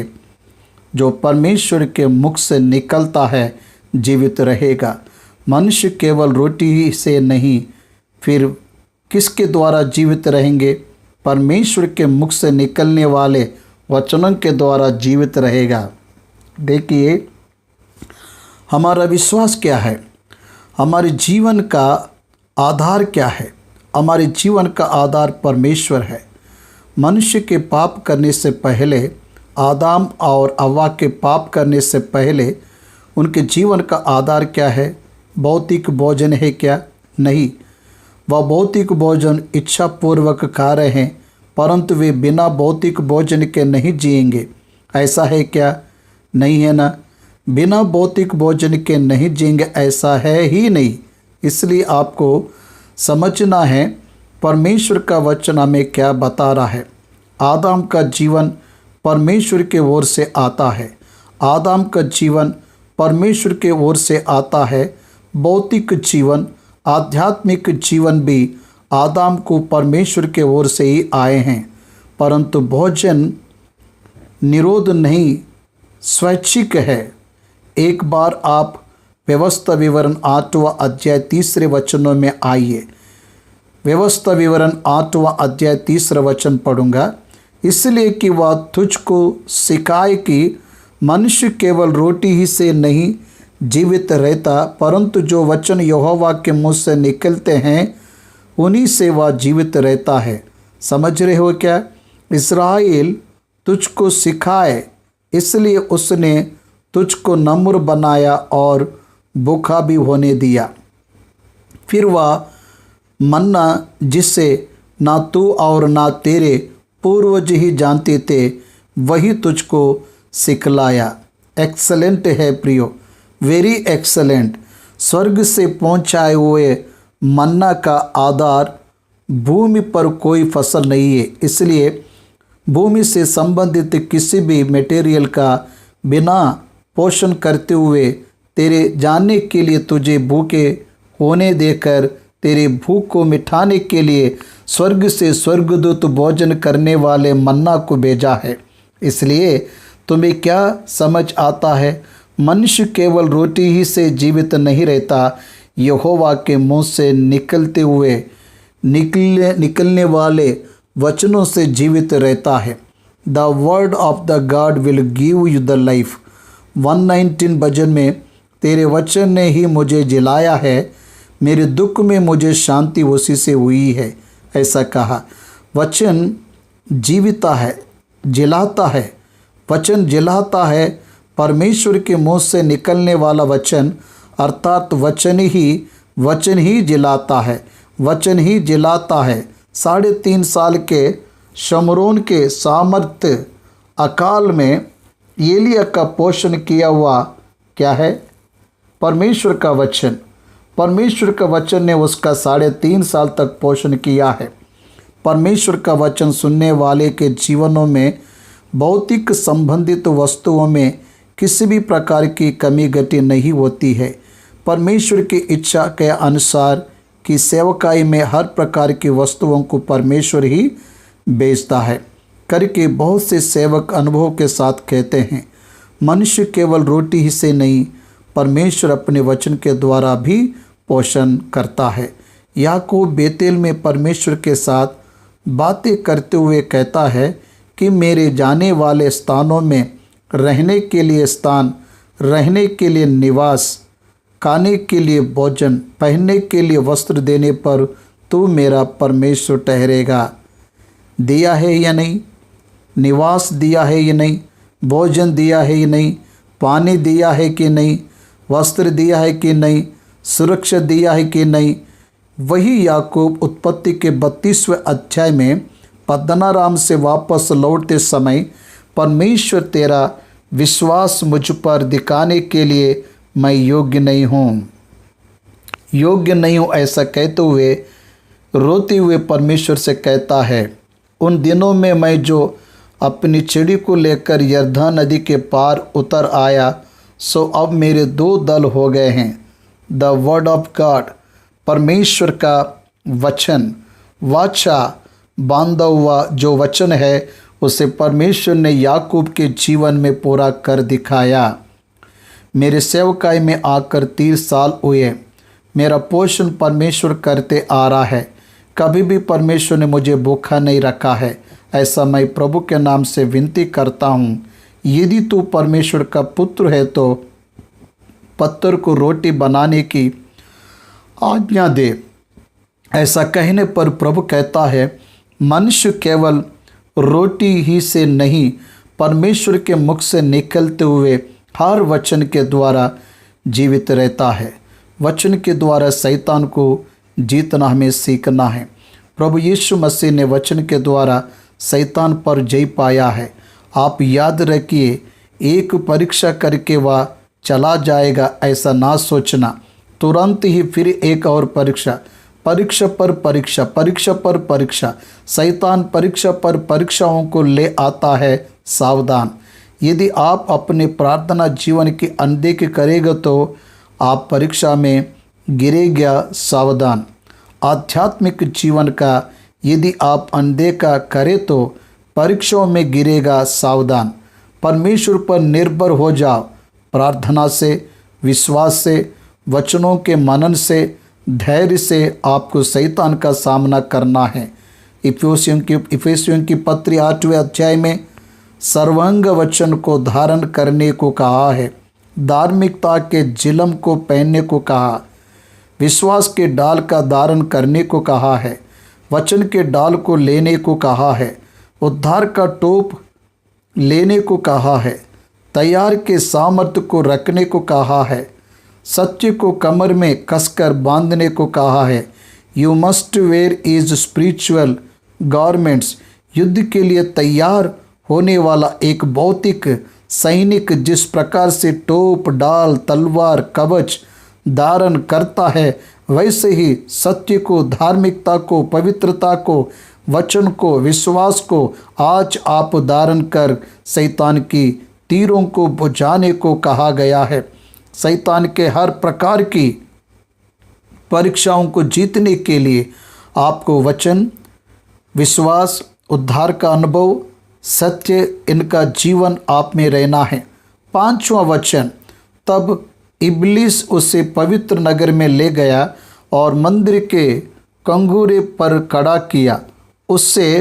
जो परमेश्वर के मुख से निकलता है जीवित रहेगा। मनुष्य केवल रोटी ही से नहीं, फिर किसके द्वारा जीवित रहेंगे? परमेश्वर के मुख से निकलने वाले वचनों के द्वारा जीवित रहेगा। देखिए, हमारा विश्वास क्या है? हमारे जीवन का आधार क्या है? हमारे जीवन का आधार परमेश्वर है। मनुष्य के पाप करने से पहले, आदम और हव्वा के पाप करने से पहले उनके जीवन का आधार क्या है? भौतिक भोजन है क्या? नहीं, वह भौतिक भोजन इच्छापूर्वक खा रहे हैं, परंतु वे बिना भौतिक भोजन के नहीं जिएंगे। ऐसा है क्या? नहीं है ना। बिना भौतिक भोजन के नहीं जिएंगे, ऐसा है ही नहीं। इसलिए आपको समझना है परमेश्वर का वचन हमें क्या बता रहा है। आदम का जीवन परमेश्वर के ओर से आता है। आदम का जीवन परमेश्वर के ओर से आता है। भौतिक जीवन, आध्यात्मिक जीवन भी आदम को परमेश्वर के ओर से ही आए हैं, परंतु भोजन निरोध नहीं, स्वैच्छिक है। एक बार आप व्यवस्था विवरण 8वां अध्याय 3 वचनों में आइए। व्यवस्था विवरण 8वां अध्याय 3 वचन पढ़ूंगा। इसलिए कि वह तुझको सिखाए कि मनुष्य केवल रोटी ही से नहीं जीवित रहता, परंतु जो वचन यहोवा के मुँह से निकलते हैं उन्हीं से वह जीवित रहता है। समझ रहे हो क्या? इस्राएल तुझको सिखाए, इसलिए उसने तुझको नम्र बनाया और भूखा भी होने दिया। फिर वह मन्ना जिसे ना तू और ना तेरे पूर्वज ही जानते थे, वही तुझको सिखलाया। एक्सलेंट है प्रियो, वेरी एक्सलेंट। स्वर्ग से पहुँचाए हुए मन्ना का आधार भूमि पर कोई फसल नहीं है। इसलिए भूमि से संबंधित किसी भी मटेरियल का बिना पोषण करते हुए तेरे जानने के लिए तुझे भूखे होने देकर तेरे भूख को मिटाने के लिए स्वर्ग से स्वर्गदूत भोजन करने वाले मन्ना को भेजा है। इसलिए तुम्हें क्या समझ आता है? मनुष्य केवल रोटी ही से जीवित नहीं रहता, यहोवा के मुंह से निकलने वाले वचनों से जीवित रहता है। The word of the God will give you the life. 119 भजन में तेरे वचन ने ही मुझे जिलाया है, मेरे दुख में मुझे शांति उसी से हुई है, ऐसा कहा। वचन जीविता है, जिलाता है। वचन जिलाता है। परमेश्वर के मुंह से निकलने वाला वचन अर्थात वचन ही जिलाता है। वचन ही जिलाता है। 3.5 साल के शमरोन के सामर्थ्य अकाल में एलिया का पोषण किया हुआ क्या है? परमेश्वर का वचन। परमेश्वर का वचन ने उसका 3.5 साल तक पोषण किया है। परमेश्वर का वचन सुनने वाले के जीवनों में भौतिक संबंधित वस्तुओं में किसी भी प्रकार की कमी घटी नहीं होती है। परमेश्वर की इच्छा के अनुसार की सेवकाई में हर प्रकार की वस्तुओं को परमेश्वर ही बेचता है करके बहुत से सेवक अनुभव के साथ कहते हैं, मनुष्य केवल रोटी ही से नहीं, परमेश्वर अपने वचन के द्वारा भी पोषण करता है। याकूब बेतेल में परमेश्वर के साथ बातें करते हुए कहता है कि मेरे जाने वाले स्थानों में रहने के लिए स्थान, रहने के लिए निवास, खाने के लिए भोजन, पहनने के लिए वस्त्र देने पर तू मेरा परमेश्वर ठहरेगा। दिया है या नहीं? निवास दिया है या नहीं? भोजन दिया है या नहीं? पानी दिया है कि नहीं? वस्त्र दिया है कि नहीं? सुरक्षा दिया है कि नहीं? वही याकूब उत्पत्ति के 32वें अध्याय में पद्दनाराम से वापस लौटते समय परमेश्वर तेरा विश्वास मुझ पर दिखाने के लिए मैं योग्य नहीं हूँ, योग्य नहीं हूँ ऐसा कहते हुए रोते हुए परमेश्वर से कहता है, उन दिनों में मैं जो अपनी चिड़ी को लेकर यरदन नदी के पार उतर आया, सो अब मेरे 2 दल हो गए हैं। द वर्ड ऑफ गॉड, परमेश्वर का वचन, वाचा बांधा हुआ जो वचन है उसे परमेश्वर ने याकूब के जीवन में पूरा कर दिखाया। मेरे सेवकाई में आकर 30 साल हुए। मेरा पोषण परमेश्वर करते आ रहा है। कभी भी परमेश्वर ने मुझे भूखा नहीं रखा है। ऐसा मैं प्रभु के नाम से विनती करता हूँ। यदि तू परमेश्वर का पुत्र है तो पत्थर को रोटी बनाने की आज्ञा दे। ऐसा कहने पर प्रभु कहता है, मनुष्य केवल रोटी ही से नहीं, परमेश्वर के मुख से निकलते हुए हर वचन के द्वारा जीवित रहता है। वचन के द्वारा शैतान को जीतना हमें सीखना है। प्रभु यीशु मसीह ने वचन के द्वारा शैतान पर जय पाया है। आप याद रखिए, एक परीक्षा करके वह चला जाएगा ऐसा ना सोचना। तुरंत ही फिर एक और परीक्षा, परीक्षा पर परीक्षा, परीक्षा पर परीक्षा। शैतान परीक्षा पर परीक्षाओं को ले आता है। सावधान। यदि आप अपने प्रार्थना जीवन की अनदेखी करेंगे तो आप परीक्षा में गिरेगा। सावधान। आध्यात्मिक जीवन का यदि आप अनदेखा करें तो परीक्षाओं में गिरेगा। सावधान। परमेश्वर पर निर्भर हो जाओ। प्रार्थना से, विश्वास से, वचनों के मनन से, धैर्य से आपको शैतान का सामना करना है। इफिसियों की पत्री 8वें अध्याय में सर्वांग वचन को धारण करने को कहा है, धार्मिकता के जिलम को पहनने को कहा, विश्वास के डाल का धारण करने को कहा है, वचन के डाल को लेने को कहा है, उद्धार का टोप लेने को कहा है, तैयार के सामर्थ्य को रखने को कहा है, सच्चे को कमर में कसकर बांधने को कहा है। You must where is spiritual garments. युद्ध के लिए तैयार होने वाला एक भौतिक सैनिक जिस प्रकार से टोप, डाल, तलवार, कवच धारण करता है, वैसे ही सत्य को, धार्मिकता को, पवित्रता को, वचन को, विश्वास को आज आप धारण कर शैतान की तीरों को बुझाने को कहा गया है। शैतान के हर प्रकार की परीक्षाओं को जीतने के लिए आपको वचन, विश्वास, उद्धार का अनुभव, सत्य, इनका जीवन आप में रहना है। 5वां वचन, तब इब्लीस उसे पवित्र नगर में ले गया और मंदिर के कंगूरे पर खड़ा किया। उससे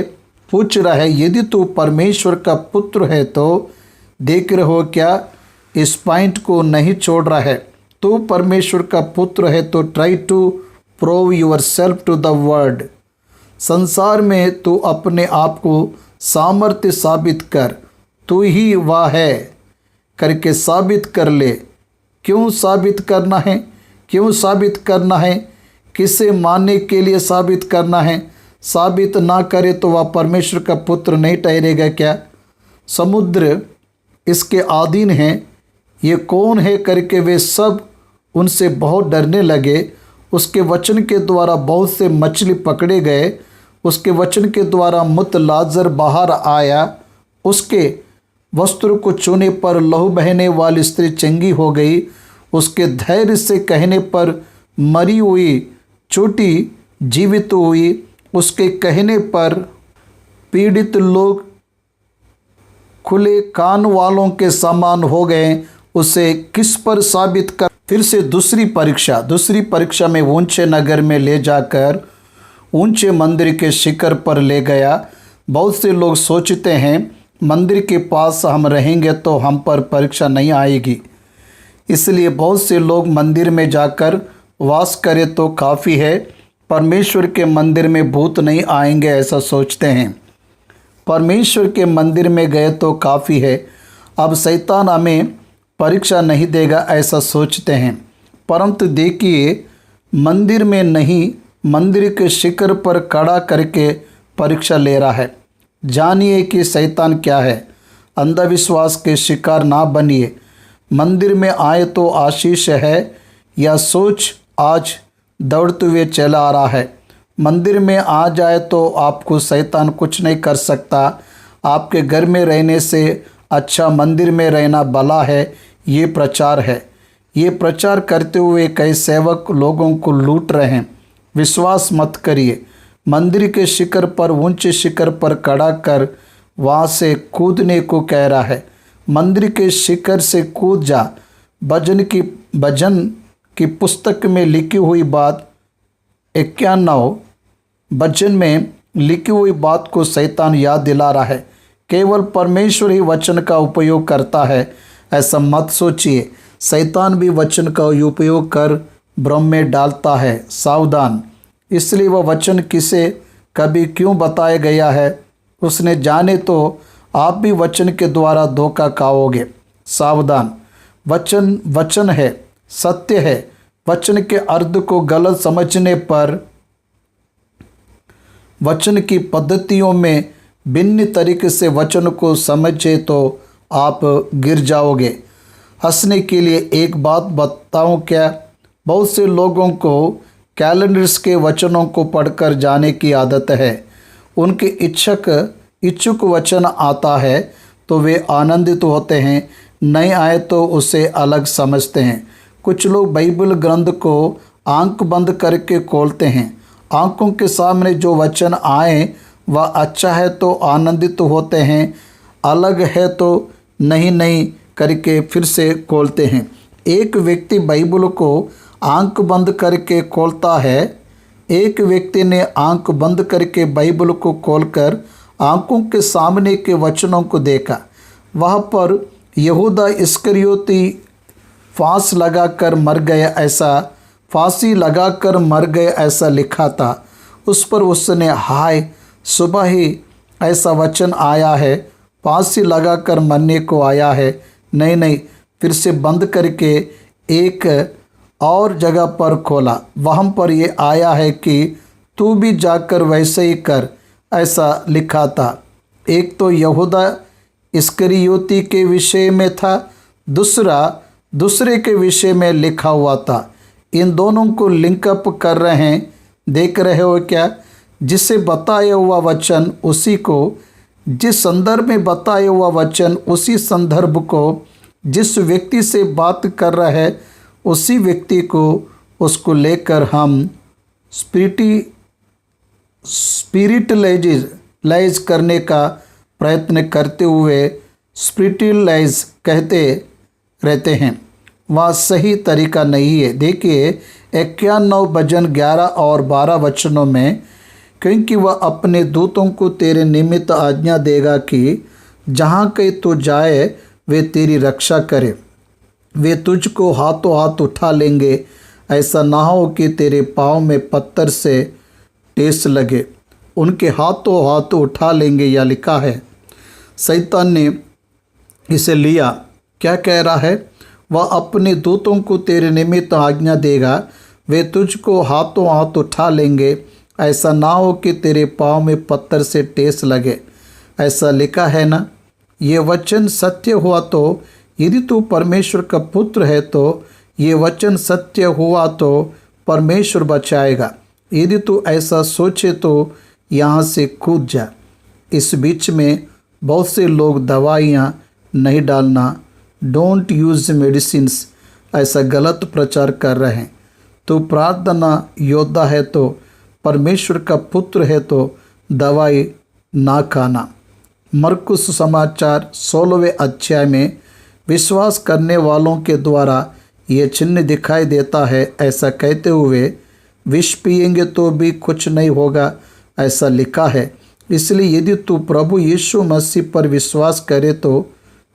पूछ रहा है, यदि तू परमेश्वर का पुत्र है तो देख रहे हो क्या इस पॉइंट को नहीं छोड़ रहा है। तू परमेश्वर का पुत्र है तो try to prove yourself to the world. संसार में तू अपने आप को सामर्थ्य साबित कर, तू ही वह है करके साबित कर ले। क्यों साबित करना है? क्यों साबित करना है? किसे मानने के लिए साबित करना है? साबित ना करे तो वह परमेश्वर का पुत्र नहीं ठहरेगा क्या? समुद्र इसके अधीन है, ये कौन है करके वे सब उनसे बहुत डरने लगे। उसके वचन के द्वारा बहुत से मछली पकड़े गए। उसके वचन के द्वारा मृत लाजर बाहर आया। उसके वस्त्र को छूने पर लहू बहने वाली स्त्री चंगी हो गई। उसके धैर्य से कहने पर मरी हुई चोटी जीवित हुई। उसके कहने पर पीड़ित लोग खुले कान वालों के समान हो गए। उसे किस पर साबित कर? फिर से दूसरी परीक्षा में ऊंचे नगर में ले जाकर ऊंचे मंदिर के शिखर पर ले गया। बहुत से लोग सोचते हैं मंदिर के पास हम रहेंगे तो हम पर परीक्षा नहीं आएगी, इसलिए बहुत से लोग मंदिर में जाकर वास करें तो काफ़ी है। परमेश्वर के मंदिर में भूत नहीं आएंगे ऐसा सोचते हैं। परमेश्वर के मंदिर में गए तो काफ़ी है, अब शैतान हमें परीक्षा नहीं देगा ऐसा सोचते हैं। परंतु देखिए, मंदिर में नहीं, मंदिर के शिखर पर खड़ा करके परीक्षा ले रहा है। जानिए कि शैतान क्या है। अंधविश्वास के शिकार ना बनिए। मंदिर में आए तो आशीष है, या सोच आज दौड़ते हुए चला आ रहा है। मंदिर में आ जाए तो आपको शैतान कुछ नहीं कर सकता। आपके घर में रहने से अच्छा मंदिर में रहना भला है, ये प्रचार है। ये प्रचार करते हुए कई सेवक लोगों को लूट रहे हैं। विश्वास मत करिए। मंदिर के शिखर पर, ऊंचे शिखर पर खड़ा कर वहाँ से कूदने को कह रहा है। मंदिर के शिखर से कूद जा। भजन की पुस्तक में लिखी हुई बात 91 भजन में लिखी हुई बात को शैतान याद दिला रहा है। केवल परमेश्वर ही वचन का उपयोग करता है ऐसा मत सोचिए। शैतान भी वचन का उपयोग कर भ्रम में डालता है। सावधान। इसलिए वह वचन किसे कभी क्यों बताया गया है उसने जाने तो आप भी वचन के द्वारा धोखा खाओगे। सावधान। वचन वचन है, सत्य है। वचन के अर्थ को गलत समझने पर वचन की पद्धतियों में भिन्न तरीके से वचन को समझे तो आप गिर जाओगे। हंसने के लिए एक बात बताऊं क्या, बहुत से लोगों को कैलेंडर्स के वचनों को पढ़कर जाने की आदत है। उनके इच्छुक वचन आता है तो वे आनंदित होते हैं, नहीं आए तो उसे अलग समझते हैं। कुछ लोग बाइबल ग्रंथ को आंख बंद करके खोलते हैं। आंखों के सामने जो वचन आए वह अच्छा है तो आनंदित होते हैं, अलग है तो नहीं करके फिर से खोलते हैं। एक व्यक्ति बाइबल को आंख बंद करके खोलता है। एक व्यक्ति ने आंख बंद करके बाइबल को खोलकर आंखों के सामने के वचनों को देखा। वहाँ पर यहूदा इस्करियोती फांसी लगाकर मर गए ऐसा लिखा था। उस पर उसने हाय, सुबह ही ऐसा वचन आया है, फांसी लगाकर मरने को आया है। नहीं, फिर से बंद करके एक और जगह पर खोला। वहाँ पर ये आया है कि तू भी जाकर वैसे ही कर, ऐसा लिखा था। एक तो यहूदा इस्करियोती के विषय में था, दूसरे के विषय में लिखा हुआ था। इन दोनों को लिंकअप कर रहे हैं। देख रहे हो क्या? जिसे बताया हुआ वचन उसी को, जिस संदर्भ में बताया हुआ वचन उसी संदर्भ को, जिस व्यक्ति से बात कर रहा है उसी व्यक्ति को, उसको लेकर हम स्पिरिटलाइज करने का प्रयत्न करते हुए स्पिरिटलाइज कहते रहते हैं। वह सही तरीका नहीं है। देखिए 91 भजन 11 और 12 वचनों में, क्योंकि वह अपने दूतों को तेरे निमित्त आज्ञा देगा कि जहाँ कहीं तू जाए वे तेरी रक्षा करे। वे तुझको हाथों हाथ उठा लेंगे, ऐसा ना हो कि तेरे पाँव में पत्थर से ठेस लगे। उनके हाथों हाथ उठा लेंगे, या लिखा है। शैतान ने इसे लिया। क्या कह रहा है? वह अपने दूतों को तेरे निमित्त आज्ञा देगा, वे तुझको हाथों हाथ उठा लेंगे, ऐसा ना हो कि तेरे पाँव में पत्थर से ठेस लगे। ऐसा लिखा है ना। ये वचन सत्य हुआ तो, यदि तू परमेश्वर का पुत्र है तो ये वचन सत्य हुआ तो परमेश्वर बचाएगा। यदि तू ऐसा सोचे तो यहाँ से कूद जा। इस बीच में बहुत से लोग दवाइयाँ नहीं डालना, डोंट यूज़ मेडिसिन्स, ऐसा गलत प्रचार कर रहे हैं। तो प्रार्थना योद्धा है तो, परमेश्वर का पुत्र है तो दवाई ना खाना। मरकुस समाचार 16वें अध्याय में विश्वास करने वालों के द्वारा ये चिन्ह दिखाई देता है, ऐसा कहते हुए विष पिएंगे तो भी कुछ नहीं होगा, ऐसा लिखा है। इसलिए यदि तू प्रभु यीशु मसीह पर विश्वास करे तो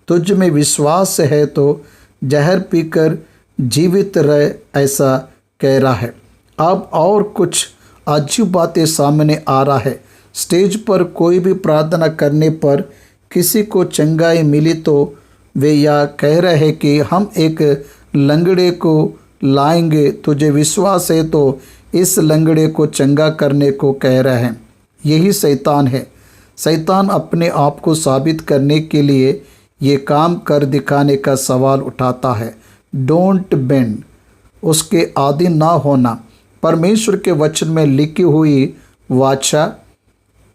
तुझ में विश्वास है तो जहर पीकर जीवित रहे, ऐसा कह रहा है। अब और कुछ अजीब बातें सामने आ रहा है। स्टेज पर कोई भी प्रार्थना करने पर किसी को चंगाई मिली तो वे यह कह रहे हैं कि हम एक लंगड़े को लाएंगे, तुझे विश्वास है तो इस लंगड़े को चंगा करने को कह रहे हैं। यही शैतान है। शैतान अपने आप को साबित करने के लिए ये काम कर दिखाने का सवाल उठाता है। डोंट बेंड, उसके आदि ना होना। परमेश्वर के वचन में लिखी हुई वाचा,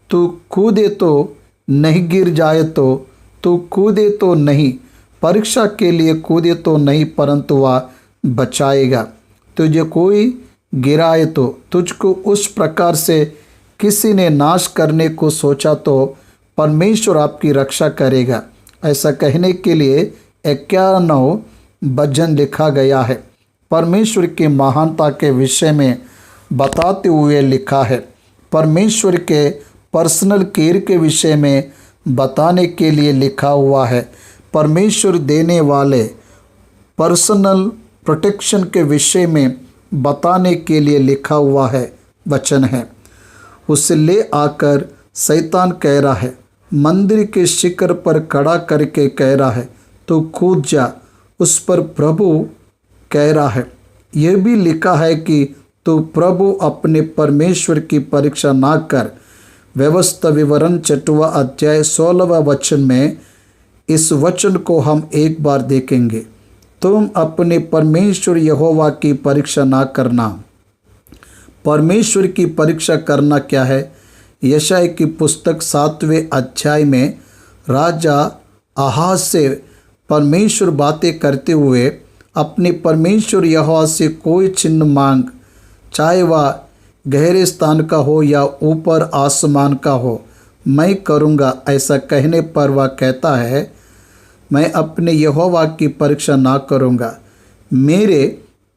तू कूदे तो नहीं गिर जाए, तो तू कूदे तो नहीं, परीक्षा के लिए कूदे तो नहीं, परंतु वह बचाएगा। तुझे कोई गिराए तो तुझको उस प्रकार से किसी ने नाश करने को सोचा तो परमेश्वर आपकी रक्षा करेगा। ऐसा कहने के लिए 91 वचन लिखा गया है। परमेश्वर की महानता के विषय में बताते हुए लिखा है। परमेश्वर के पर्सनल केयर के विषय में बताने के लिए लिखा हुआ है। परमेश्वर देने वाले पर्सनल प्रोटेक्शन के विषय में बताने के लिए लिखा हुआ है वचन है। उसे ले आकर शैतान कह रहा है, मंदिर के शिखर पर खड़ा करके कह रहा है, तो कूद जा। उस पर प्रभु कह रहा है, यह भी लिखा है कि तो प्रभु अपने परमेश्वर की परीक्षा ना कर। व्यवस्था विवरण 6वां अध्याय 16वां वचन में इस वचन को हम एक बार देखेंगे। तुम अपने परमेश्वर यहोवा की परीक्षा ना करना। परमेश्वर की परीक्षा करना क्या है? यशायाह की पुस्तक 7वें अध्याय में राजा आहाज से परमेश्वर बातें करते हुए अपने परमेश्वर यहोवा से कोई चिन्ह मांग, चाहे वह गहरे स्थान का हो या ऊपर आसमान का हो, मैं करूँगा। ऐसा कहने पर वह कहता है, मैं अपने यहोवा की परीक्षा ना करूँगा, मेरे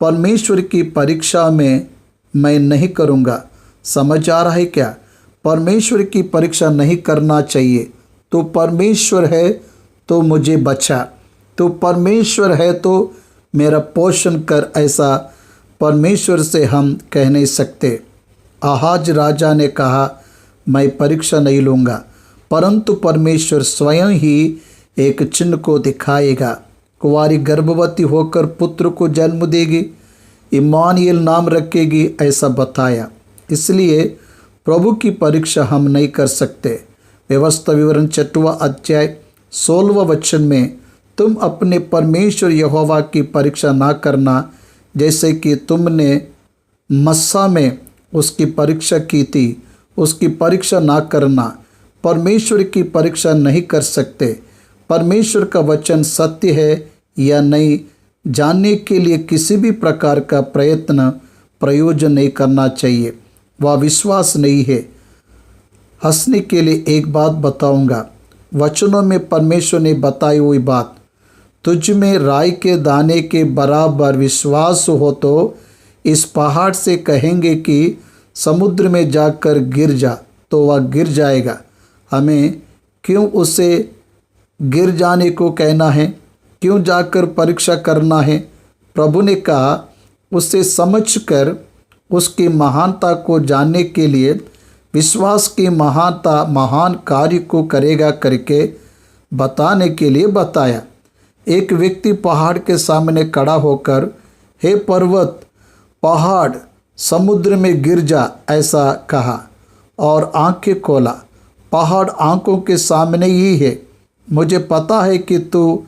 परमेश्वर की परीक्षा में मैं नहीं करूँगा। समझ आ रहा है क्या? परमेश्वर की परीक्षा नहीं करना चाहिए। तो परमेश्वर है तो मुझे बचा, तो परमेश्वर है तो मेरा पोषण कर, ऐसा परमेश्वर से हम कह नहीं सकते। आहाज राजा ने कहा, मैं परीक्षा नहीं लूँगा, परंतु परमेश्वर स्वयं ही एक चिन्ह को दिखाएगा। कुंवारी गर्भवती होकर पुत्र को जन्म देगी, इम्मानुएल नाम रखेगी, ऐसा बताया। इसलिए प्रभु की परीक्षा हम नहीं कर सकते। व्यवस्था विवरण 6वां अध्याय 16वां वचन में, तुम अपने परमेश्वर यहोवा की परीक्षा ना करना, जैसे कि तुमने मस्सा में उसकी परीक्षा की थी। उसकी परीक्षा ना करना। परमेश्वर की परीक्षा नहीं कर सकते। परमेश्वर का वचन सत्य है या नहीं जानने के लिए किसी भी प्रकार का प्रयत्न प्रयोजन नहीं करना चाहिए। वह विश्वास नहीं है। हंसने के लिए एक बात बताऊंगा। वचनों में परमेश्वर ने बताई हुई बात, तुझ में राई के दाने के बराबर विश्वास हो तो इस पहाड़ से कहेंगे कि समुद्र में जाकर गिर जा, तो वह गिर जाएगा। हमें क्यों उसे गिर जाने को कहना है? क्यों जाकर परीक्षा करना है? प्रभु ने कहा, उसे समझकर उसकी महानता को जानने के लिए विश्वास की महानता महान कार्य को करेगा करके बताने के लिए बताया। एक व्यक्ति पहाड़ के सामने खड़ा होकर, हे पर्वत, पहाड़ समुद्र में गिर जा, ऐसा कहा और आंखें खोला। पहाड़ आंखों के सामने ही है, मुझे पता है कि तू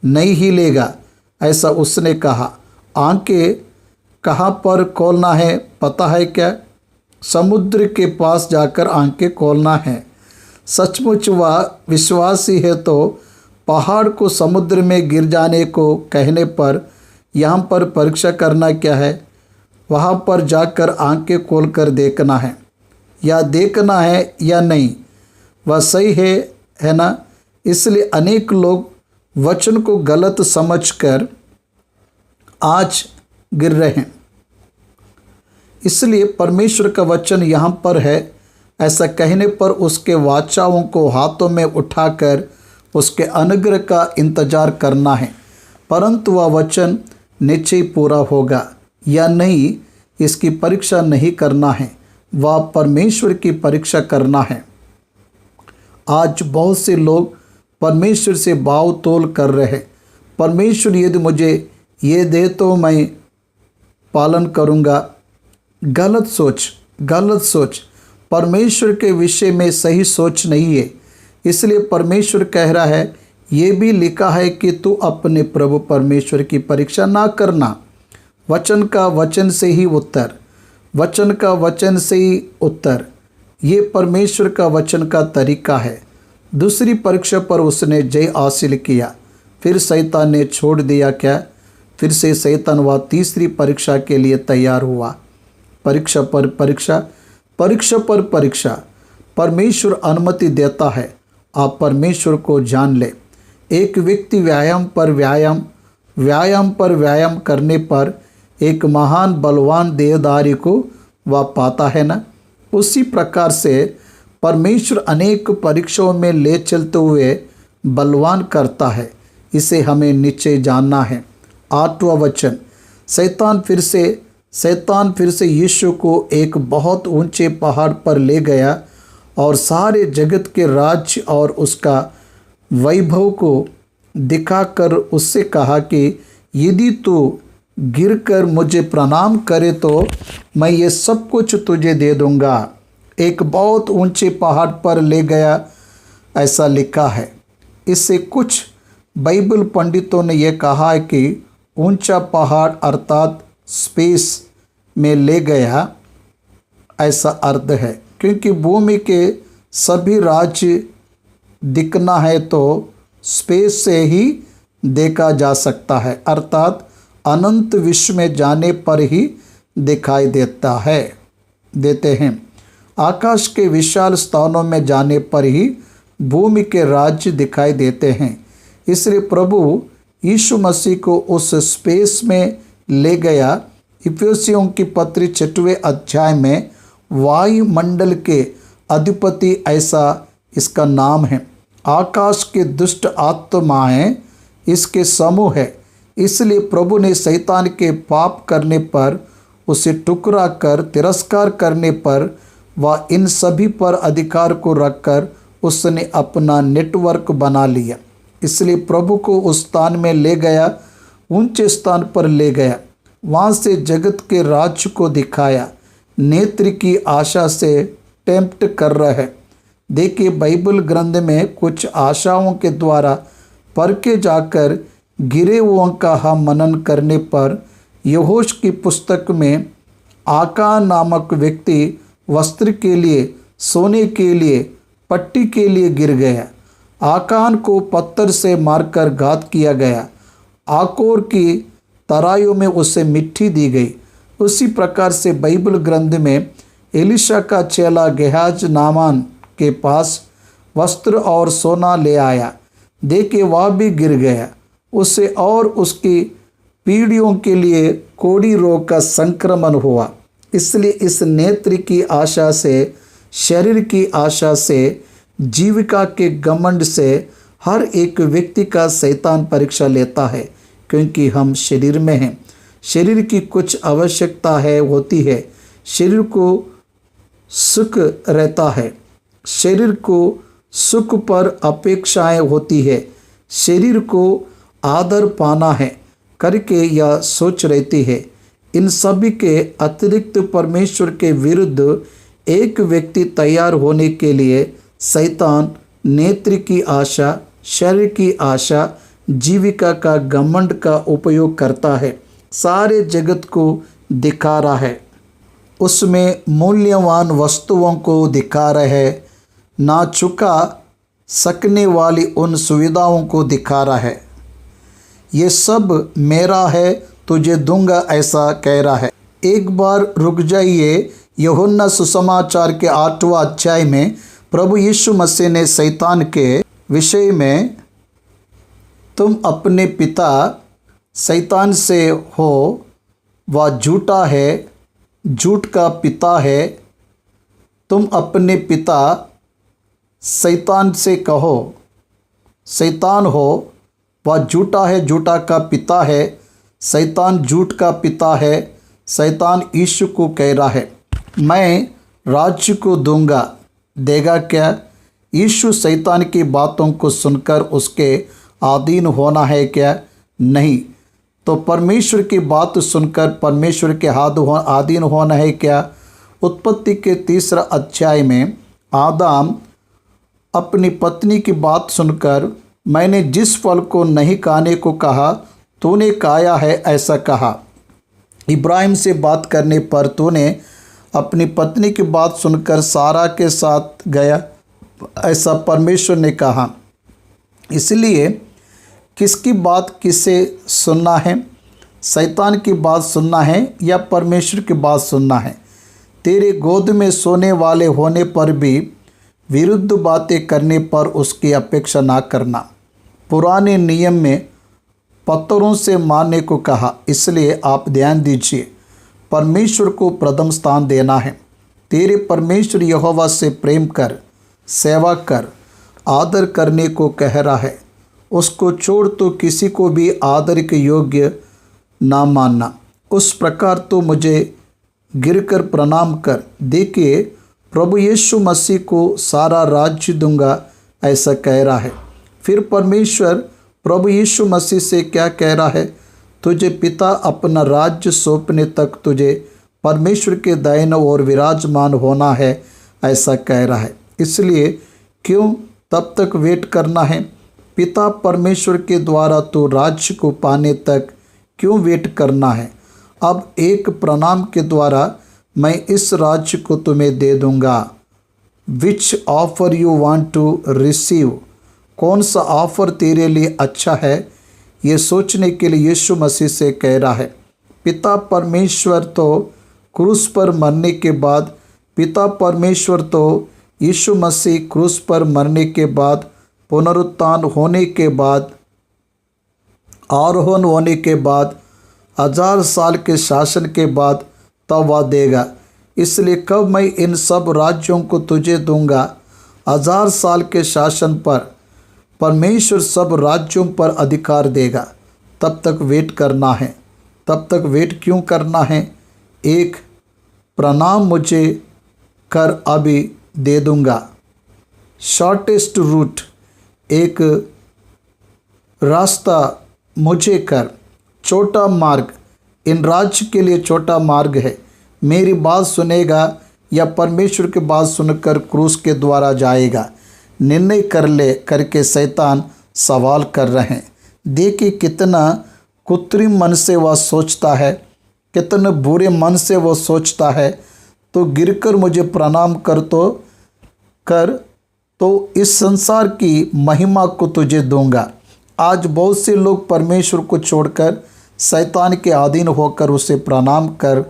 नहीं हिलेगा, ऐसा उसने कहा। आंखें कहाँ पर खोलना है पता है क्या? समुद्र के पास जाकर आंखें खोलना है। सचमुच वह विश्वासी है तो पहाड़ को समुद्र में गिर जाने को कहने पर यहाँ पर परीक्षा करना क्या है? वहाँ पर जाकर आंखें खोलकर देखना है, या देखना है या नहीं, वह सही है ना? इसलिए अनेक लोग वचन को गलत समझकर आज गिर रहे हैं। इसलिए परमेश्वर का वचन यहाँ पर है। ऐसा कहने पर उसके वाचाओं को हाथों में उठाकर उसके अनुग्रह का इंतजार करना है, परंतु वह वचन निश्चय पूरा होगा या नहीं, इसकी परीक्षा नहीं करना है, वह परमेश्वर की परीक्षा करना है। आज बहुत से लोग परमेश्वर से भाव तोल कर रहे हैं। परमेश्वर यदि मुझे ये दे तो मैं पालन करूँगा। गलत सोच। परमेश्वर के विषय में सही सोच नहीं है। इसलिए परमेश्वर कह रहा है, ये भी लिखा है कि तू अपने प्रभु परमेश्वर की परीक्षा ना करना। वचन का वचन से ही उत्तर, ये परमेश्वर का वचन का तरीका है। दूसरी परीक्षा पर उसने जय हासिल किया, फिर शैतान ने छोड़ दिया क्या? फिर से शैतान वह तीसरी परीक्षा के लिए तैयार हुआ। परीक्षा पर परीक्षा। परमेश्वर अनुमति देता है। आप परमेश्वर को जान ले। एक व्यक्ति व्यायाम पर व्यायाम करने पर एक महान बलवान देहधारी को वह पाता है ना। उसी प्रकार से परमेश्वर अनेक परीक्षाओं में ले चलते हुए बलवान करता है। इसे हमें निश्चय जानना है। 8वां वचन, शैतान फिर से यीशु को एक बहुत ऊंचे पहाड़ पर ले गया और सारे जगत के राज्य और उसका वैभव को दिखाकर उससे कहा कि यदि तू गिरकर मुझे प्रणाम करे तो मैं ये सब कुछ तुझे दे दूंगा। एक बहुत ऊंचे पहाड़ पर ले गया, ऐसा लिखा है। इससे कुछ बाइबल पंडितों ने यह कहा है कि ऊंचा पहाड़ अर्थात स्पेस में ले गया, ऐसा अर्थ है, क्योंकि भूमि के सभी राज्य दिखना है तो स्पेस से ही देखा जा सकता है, अर्थात अनंत विश्व में जाने पर ही दिखाई देते हैं। आकाश के विशाल स्थानों में जाने पर ही भूमि के राज्य दिखाई देते हैं। इसलिए प्रभु यीशु मसीह को उस स्पेस में ले गया। इफिसियों की पत्री 6वें अध्याय में वायुमंडल के अधिपति, ऐसा इसका नाम है। आकाश के दुष्ट आत्माएं इसके समूह है। इसलिए प्रभु ने शैतान के पाप करने पर, उसे टुकड़ा कर तिरस्कार करने पर, वह इन सभी पर अधिकार को रखकर उसने अपना नेटवर्क बना लिया। इसलिए प्रभु को उस स्थान में ले गया, ऊंचे स्थान पर ले गया, वहाँ से जगत के राज्य को दिखाया। नेत्र की आशा से टेम्प्ट कर रहा है। देखिए, बाइबल ग्रंथ में कुछ आशाओं के द्वारा परखे जाकर गिरे हुओं का हम मनन करने पर यहोश की पुस्तक में आकान नामक व्यक्ति वस्त्र के लिए, सोने के लिए, पट्टी के लिए गिर गया। आकान को पत्थर से मारकर घात किया गया। आकोर की तराइयों में उसे मिट्टी दी गई। उसी प्रकार से बाइबल ग्रंथ में एलिशा का चेला गेहाज नामान के पास वस्त्र और सोना ले आया। देखे, वह भी गिर गया। उसे और उसकी पीढ़ियों के लिए कोढ़ी रोग का संक्रमण हुआ। इसलिए इस नेत्र की आशा से, शरीर की आशा से, जीविका के घमंड से हर एक व्यक्ति का शैतान परीक्षा लेता है, क्योंकि हम शरीर में हैं। शरीर की कुछ आवश्यकता होती है। शरीर को सुख रहता है, शरीर को सुख पर अपेक्षाएं होती है, शरीर को आदर पाना है करके यह सोच रहती है। इन सभी के अतिरिक्त परमेश्वर के विरुद्ध एक व्यक्ति तैयार होने के लिए शैतान नेत्र की आशा, शरीर की आशा, जीविका का घमंड का उपयोग करता है। सारे जगत को दिखा रहा है, उसमें मूल्यवान वस्तुओं को दिखा रहा है, ना चुका सकने वाली उन सुविधाओं को दिखा रहा है। ये सब मेरा है, तुझे दूंगा, ऐसा कह रहा है। एक बार रुक जाइए। यूहन्ना सुसमाचार के 8वां अध्याय में प्रभु यीशु मसीह ने शैतान के विषय में, तुम अपने पिता शैतान से हो, वह झूठा है, झूठ का पिता है। तुम अपने पिता शैतान से कहो, शैतान हो, वह झूठा है, झूठा का पिता है। शैतान झूठ का पिता है। शैतान यीशु को कह रहा है, मैं राज्य को दूंगा। देगा क्या? यीशु शैतान की बातों को सुनकर उसके अधीन होना है क्या? नहीं। तो परमेश्वर की बात सुनकर परमेश्वर के अधीन होना है क्या? उत्पत्ति के 3 अध्याय में आदम अपनी पत्नी की बात सुनकर, मैंने जिस फल को नहीं खाने को कहा तूने खाया है, ऐसा कहा। इब्राहिम से बात करने पर तूने अपनी पत्नी की बात सुनकर सारा के साथ गया, ऐसा परमेश्वर ने कहा। इसलिए किसकी बात किसे सुनना है? शैतान की बात सुनना है या परमेश्वर की बात सुनना है? तेरे गोद में सोने वाले होने पर भी विरुद्ध बातें करने पर उसकी अपेक्षा ना करना। पुराने नियम में पत्थरों से मारने को कहा, इसलिए आप ध्यान दीजिए, परमेश्वर को प्रथम स्थान देना है। तेरे परमेश्वर यहोवा से प्रेम कर, सेवा कर, आदर करने को कह रहा है। उसको छोड़ तो किसी को भी आदर के योग्य ना मानना। उस प्रकार तो मुझे गिरकर प्रणाम कर। देखिए, प्रभु यीशु मसीह को सारा राज्य दूंगा, ऐसा कह रहा है। फिर परमेश्वर प्रभु यीशु मसीह से क्या कह रहा है? तुझे पिता अपना राज्य सौंपने तक तुझे परमेश्वर के दाहिने ओर विराजमान होना है, ऐसा कह रहा है। इसलिए क्यों तब तक वेट करना है? पिता परमेश्वर के द्वारा तो राज्य को पाने तक क्यों वेट करना है? अब एक प्रणाम के द्वारा मैं इस राज्य को तुम्हें दे दूंगा। Which offer you want to receive? कौन सा ऑफर तेरे लिए अच्छा है, ये सोचने के लिए यीशु मसीह से कह रहा है। पिता परमेश्वर तो क्रूस पर मरने के बाद, पिता परमेश्वर तो यीशु मसीह क्रूस पर मरने के बाद, पुनरुत्थान होने के बाद, आरोहण होने के बाद, 1000 साल के शासन के बाद तब वह देगा। इसलिए कब मैं इन सब राज्यों को तुझे दूंगा? 1000 साल के शासन पर परमेश्वर सब राज्यों पर अधिकार देगा। तब तक वेट करना है। तब तक वेट क्यों करना है? एक प्रणाम मुझे कर, अभी दे दूंगा। शॉर्टेस्ट रूट, एक रास्ता मुझे कर, छोटा मार्ग, इन राज्य के लिए छोटा मार्ग है। मेरी बात सुनेगा या परमेश्वर की बात सुनकर क्रूस के द्वारा जाएगा? निर्णय कर ले करके शैतान सवाल कर रहे हैं। देखिए कितना कृत्रिम मन से वह सोचता है, कितने बुरे मन से वो सोचता है। तो गिरकर मुझे प्रणाम कर तो इस संसार की महिमा को तुझे दूंगा। आज बहुत से लोग परमेश्वर को छोड़कर शैतान के अधीन होकर उसे प्रणाम कर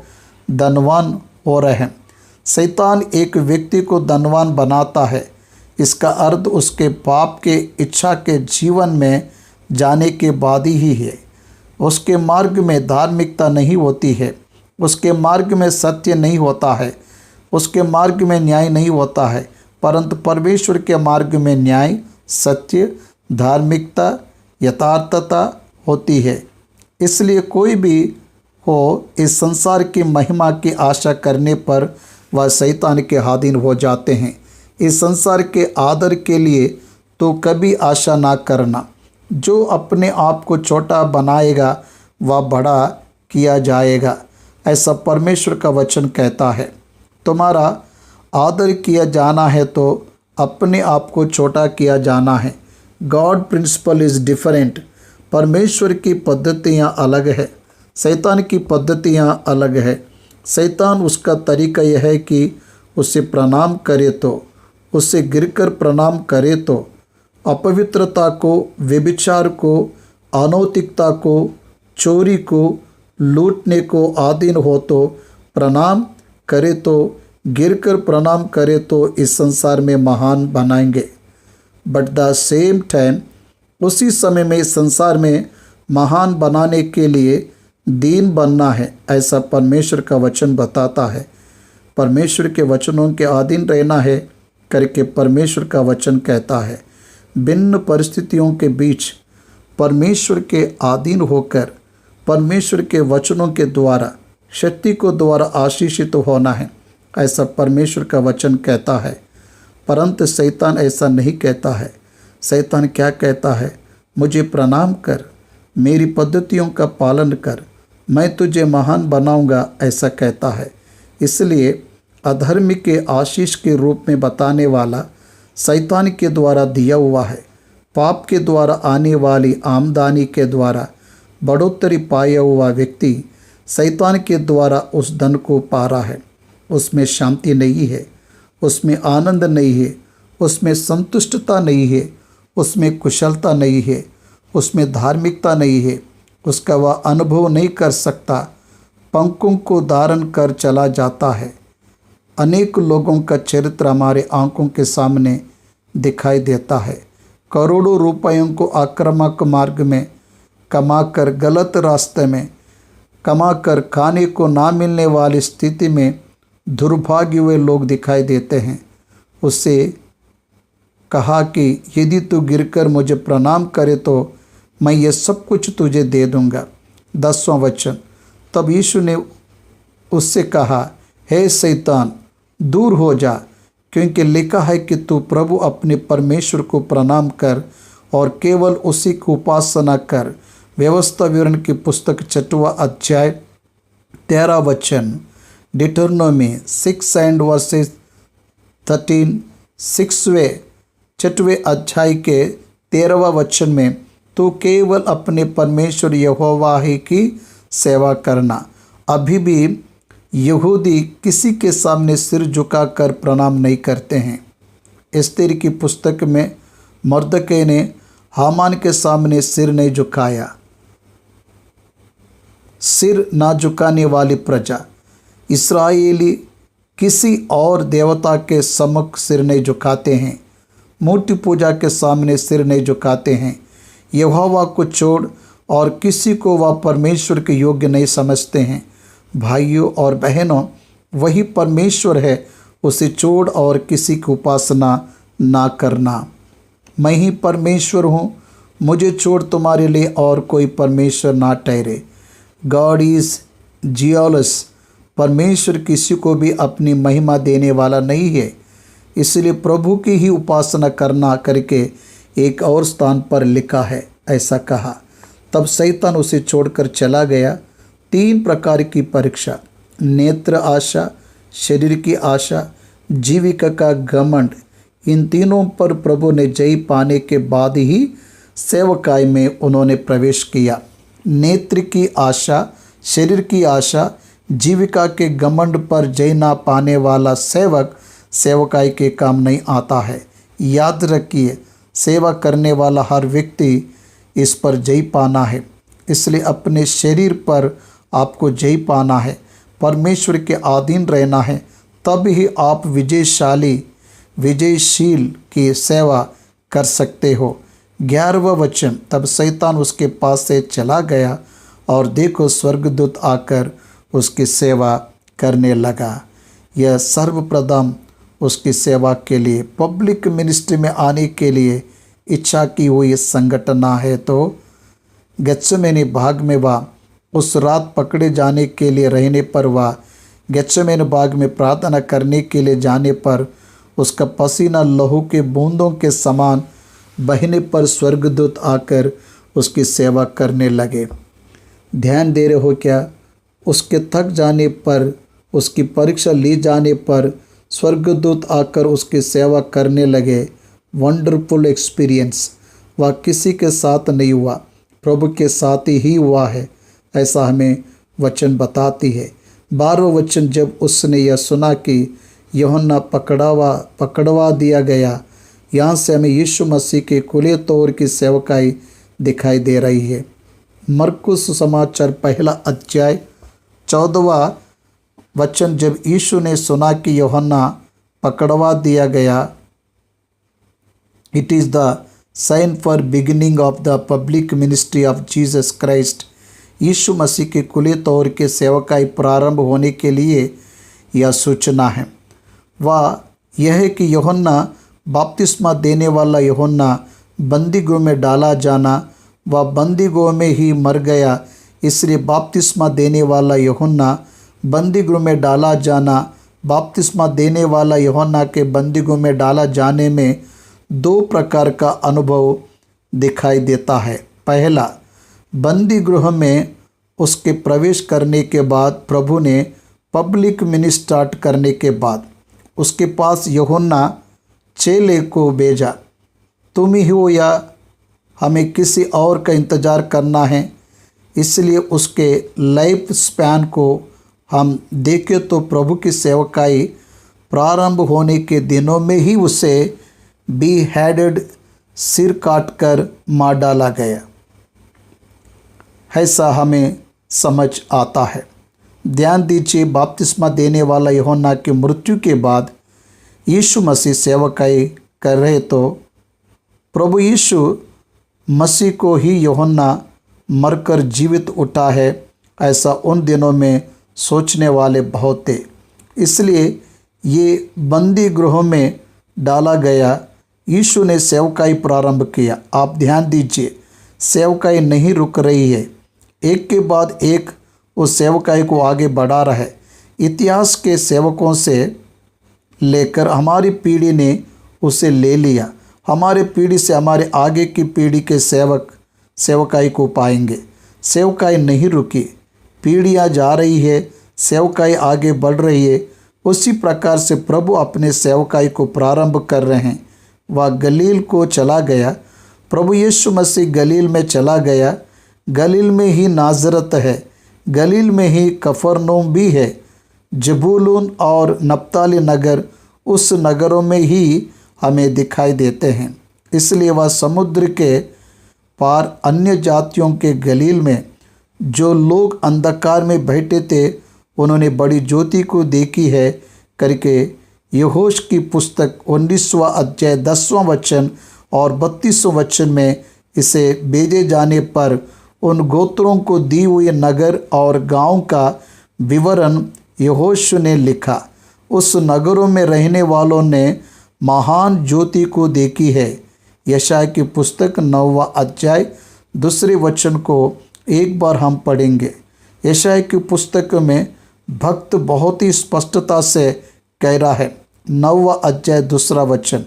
धनवान हो रहे हैं। शैतान एक व्यक्ति को धनवान बनाता है, इसका अर्थ उसके पाप के इच्छा के जीवन में जाने के बाद ही है। उसके मार्ग में धार्मिकता नहीं होती है, उसके मार्ग में सत्य नहीं होता है, उसके मार्ग में न्याय नहीं होता है। परंतु परमेश्वर के मार्ग में न्याय, सत्य, धार्मिकता, यथार्थता होती है। इसलिए कोई भी हो इस संसार की महिमा की आशा करने पर वह शैतान के अधीन हो जाते हैं। इस संसार के आदर के लिए तो कभी आशा ना करना। जो अपने आप को छोटा बनाएगा वह बड़ा किया जाएगा, ऐसा परमेश्वर का वचन कहता है। तुम्हारा आदर किया जाना है तो अपने आप को छोटा किया जाना है। God principle is different. परमेश्वर की पद्धतियाँ अलग है, शैतान की पद्धतियाँ अलग है। शैतान उसका तरीका यह है कि उसे प्रणाम करे तो, उससे गिरकर प्रणाम करे तो, अपवित्रता को, व्यभिचार को, अनैतिकता को, चोरी को, लूटने को अधीन हो तो प्रणाम करे तो, गिरकर प्रणाम करे तो इस संसार में महान बनाएंगे। बट द सेम टाइम उसी समय में इस संसार में महान बनाने के लिए दीन बनना है, ऐसा परमेश्वर का वचन बताता है। परमेश्वर के वचनों के अधीन रहना है करके परमेश्वर का वचन कहता है। भिन्न परिस्थितियों के बीच परमेश्वर के अधीन होकर परमेश्वर के वचनों के द्वारा शक्ति को द्वारा आशीषित होना है, ऐसा परमेश्वर का वचन कहता है। परंतु शैतान ऐसा नहीं कहता है। शैतान क्या कहता है? मुझे प्रणाम कर, मेरी पद्धतियों का पालन कर, मैं तुझे महान बनाऊंगा, ऐसा कहता है। इसलिए अधर्म के आशीष के रूप में बताने वाला शैतान के द्वारा दिया हुआ है। पाप के द्वारा आने वाली आमदनी के द्वारा बढ़ोतरी पाया हुआ व्यक्ति शैतान के द्वारा उस धन को पा रहा है। उसमें शांति नहीं है, उसमें आनंद नहीं है, उसमें संतुष्टता नहीं है, उसमें कुशलता नहीं है, उसमें धार्मिकता नहीं है। उसका वह अनुभव नहीं कर सकता। पंखों को धारण कर चला जाता है। अनेक लोगों का चरित्र हमारे आंखों के सामने दिखाई देता है। करोड़ों रुपयों को आक्रामक मार्ग में कमाकर गलत रास्ते में कमाकर खाने को ना मिलने वाली स्थिति में दुर्भाग्य हुए लोग दिखाई देते हैं। उससे कहा कि यदि तू गिरकर मुझे प्रणाम करे तो मैं ये सब कुछ तुझे दे दूंगा। 10वां वचन, तब यीशु ने उससे कहा, हे शैतान, दूर हो जा, क्योंकि लिखा है कि तू प्रभु अपने परमेश्वर को प्रणाम कर और केवल उसी की उपासना कर। व्यवस्था विवरण की पुस्तक 6वां अध्याय 13 वचन, डिटरनोमी 6 एंड वर्सेस 13, 6वें अध्याय के 13वां वचन में तो केवल अपने परमेश्वर यहोवा ही की सेवा करना। अभी भी यहूदी किसी के सामने सिर झुकाकर प्रणाम नहीं करते हैं। एस्तेर की पुस्तक में मर्दकै ने हामान के सामने सिर नहीं झुकाया। सिर ना झुकाने वाली प्रजा इस्राएली किसी और देवता के सम्मुख सिर नहीं झुकाते हैं। मूर्ति पूजा के सामने सिर नहीं झुकाते हैं। यहोवा को छोड़ और किसी को वह परमेश्वर के योग्य नहीं समझते हैं। भाइयों और बहनों, वही परमेश्वर है, उसे छोड़ और किसी की उपासना ना करना। मैं ही परमेश्वर हूँ, मुझे छोड़ तुम्हारे लिए और कोई परमेश्वर ना ठहरे। God is jealous. परमेश्वर किसी को भी अपनी महिमा देने वाला नहीं है। इसलिए प्रभु की ही उपासना करना करके एक और स्थान पर लिखा है, ऐसा कहा। तब शैतान उसे छोड़कर चला गया। 3 प्रकार की परीक्षा, नेत्र आशा, शरीर की आशा, जीविका का घमंड, इन तीनों पर प्रभु ने जय पाने के बाद ही सेवकाई में उन्होंने प्रवेश किया। नेत्र की आशा, शरीर की आशा, जीविका के घमंड पर जय ना पाने वाला सेवक सेवकाई के काम नहीं आता है। याद रखिए, सेवा करने वाला हर व्यक्ति इस पर जय पाना है। इसलिए अपने शरीर पर आपको जय पाना है, परमेश्वर के अधीन रहना है, तब ही आप विजयशील की सेवा कर सकते हो। 11वां वचन, तब शैतान उसके पास से चला गया और देखो स्वर्गदूत आकर उसकी सेवा करने लगा। यह सर्वप्रथम उसकी सेवा के लिए पब्लिक मिनिस्ट्री में आने के लिए इच्छा की हुई संगठना है। तो गेत्सेमनी बाग में वह उस रात पकड़े जाने के लिए रहने पर वह गेत्सेमनी बाग में प्रार्थना करने के लिए जाने पर उसका पसीना लहू के बूंदों के समान बहने पर स्वर्गदूत आकर उसकी सेवा करने लगे। ध्यान दे रहे हो क्या? उसके थक जाने पर, उसकी परीक्षा ली जाने पर स्वर्गदूत आकर उसकी सेवा करने लगे। Wonderful experience. वह किसी के साथ नहीं हुआ, प्रभु के साथ ही हुआ है, ऐसा हमें वचन बताती है। 12वां वचन, जब उसने यह सुना कि यूहन्ना पकड़वा दिया गया, यहाँ से हमें यीशु मसीह के खुले तौर की सेवकाई दिखाई दे रही है। मरकुस समाचार 1 अध्याय 14वां वचन, जब यीशु ने सुना कि यूहन्ना पकड़वा दिया गया, it is the sign for beginning of the public ministry of Jesus Christ. यीशु मसीह के खुले तौर के सेवकाई प्रारंभ होने के लिए यह सूचना है। वह यह है कि यूहन्ना बपतिस्मा देने वाला यूहन्ना बंदीगृह में डाला जाना, वह बंदीगृह में ही मर गया, इसलिए बपतिस्मा देने वाला यूहन्ना बंदीगृह में डाला जाना। बपतिस्मा देने वाला यूहन्ना के बंदीगृह में डाला जाने में दो प्रकार का अनुभव दिखाई देता है। पहला, बंदीगृह में उसके प्रवेश करने के बाद प्रभु ने पब्लिक मिनिस्ट्री स्टार्ट करने के बाद उसके पास यूहन्ना चेले को भेजा, तुम ही हो या हमें किसी और का इंतज़ार करना है। इसलिए उसके लाइफ स्पैन को हम देखें तो प्रभु की सेवकाई प्रारंभ होने के दिनों में ही उसे बी हेडेड, सिर काट कर मार डाला गया, ऐसा हमें समझ आता है। ध्यान दीजिए, बपतिस्मा देने वाला यूहन्ना की मृत्यु के बाद यीशु मसीह सेवकाई कर रहे तो प्रभु यीशु मसीह को ही यूहन्ना मरकर जीवित उठा है, ऐसा उन दिनों में सोचने वाले बहुत थे। इसलिए ये बंदी गृह में डाला गया। यीशु ने सेवकाई प्रारंभ किया। आप ध्यान दीजिए, सेवकाई नहीं रुक रही है, एक के बाद एक उस सेवकाई को आगे बढ़ा रहा है। इतिहास के सेवकों से लेकर हमारी पीढ़ी ने उसे ले लिया। हमारे पीढ़ी से हमारे आगे की पीढ़ी के सेवक सेवकाई को पाएंगे। सेवकाई नहीं रुकी, पीढ़ियाँ जा रही है, सेवकाई आगे बढ़ रही है। उसी प्रकार से प्रभु अपने सेवकाई को प्रारंभ कर रहे हैं। वह गलील को चला गया, प्रभु यीशु मसीह गलील में चला गया। गलील में ही नाजरत है, गलील में ही कफरनहूम भी है। जबूलून और नप्ताली नगर उस नगरों में ही हमें दिखाई देते हैं। इसलिए वह समुद्र के पार अन्य जातियों के गलील में जो लोग अंधकार में बैठे थे, उन्होंने बड़ी ज्योति को देखी है करके यहोश की पुस्तक 19वां अध्याय 10वां वचन और 32वां वचन में इसे भेजे जाने पर उन गोत्रों को दी हुई नगर और गांव का विवरण यहोश ने लिखा। उस नगरों में रहने वालों ने महान ज्योति को देखी है। यशायाह की पुस्तक 9वां अध्याय 2 वचन को एक बार हम पढ़ेंगे। यशायाह की पुस्तक में भक्त बहुत ही स्पष्टता से कह रहा है, 9वां अध्याय 2 वचन,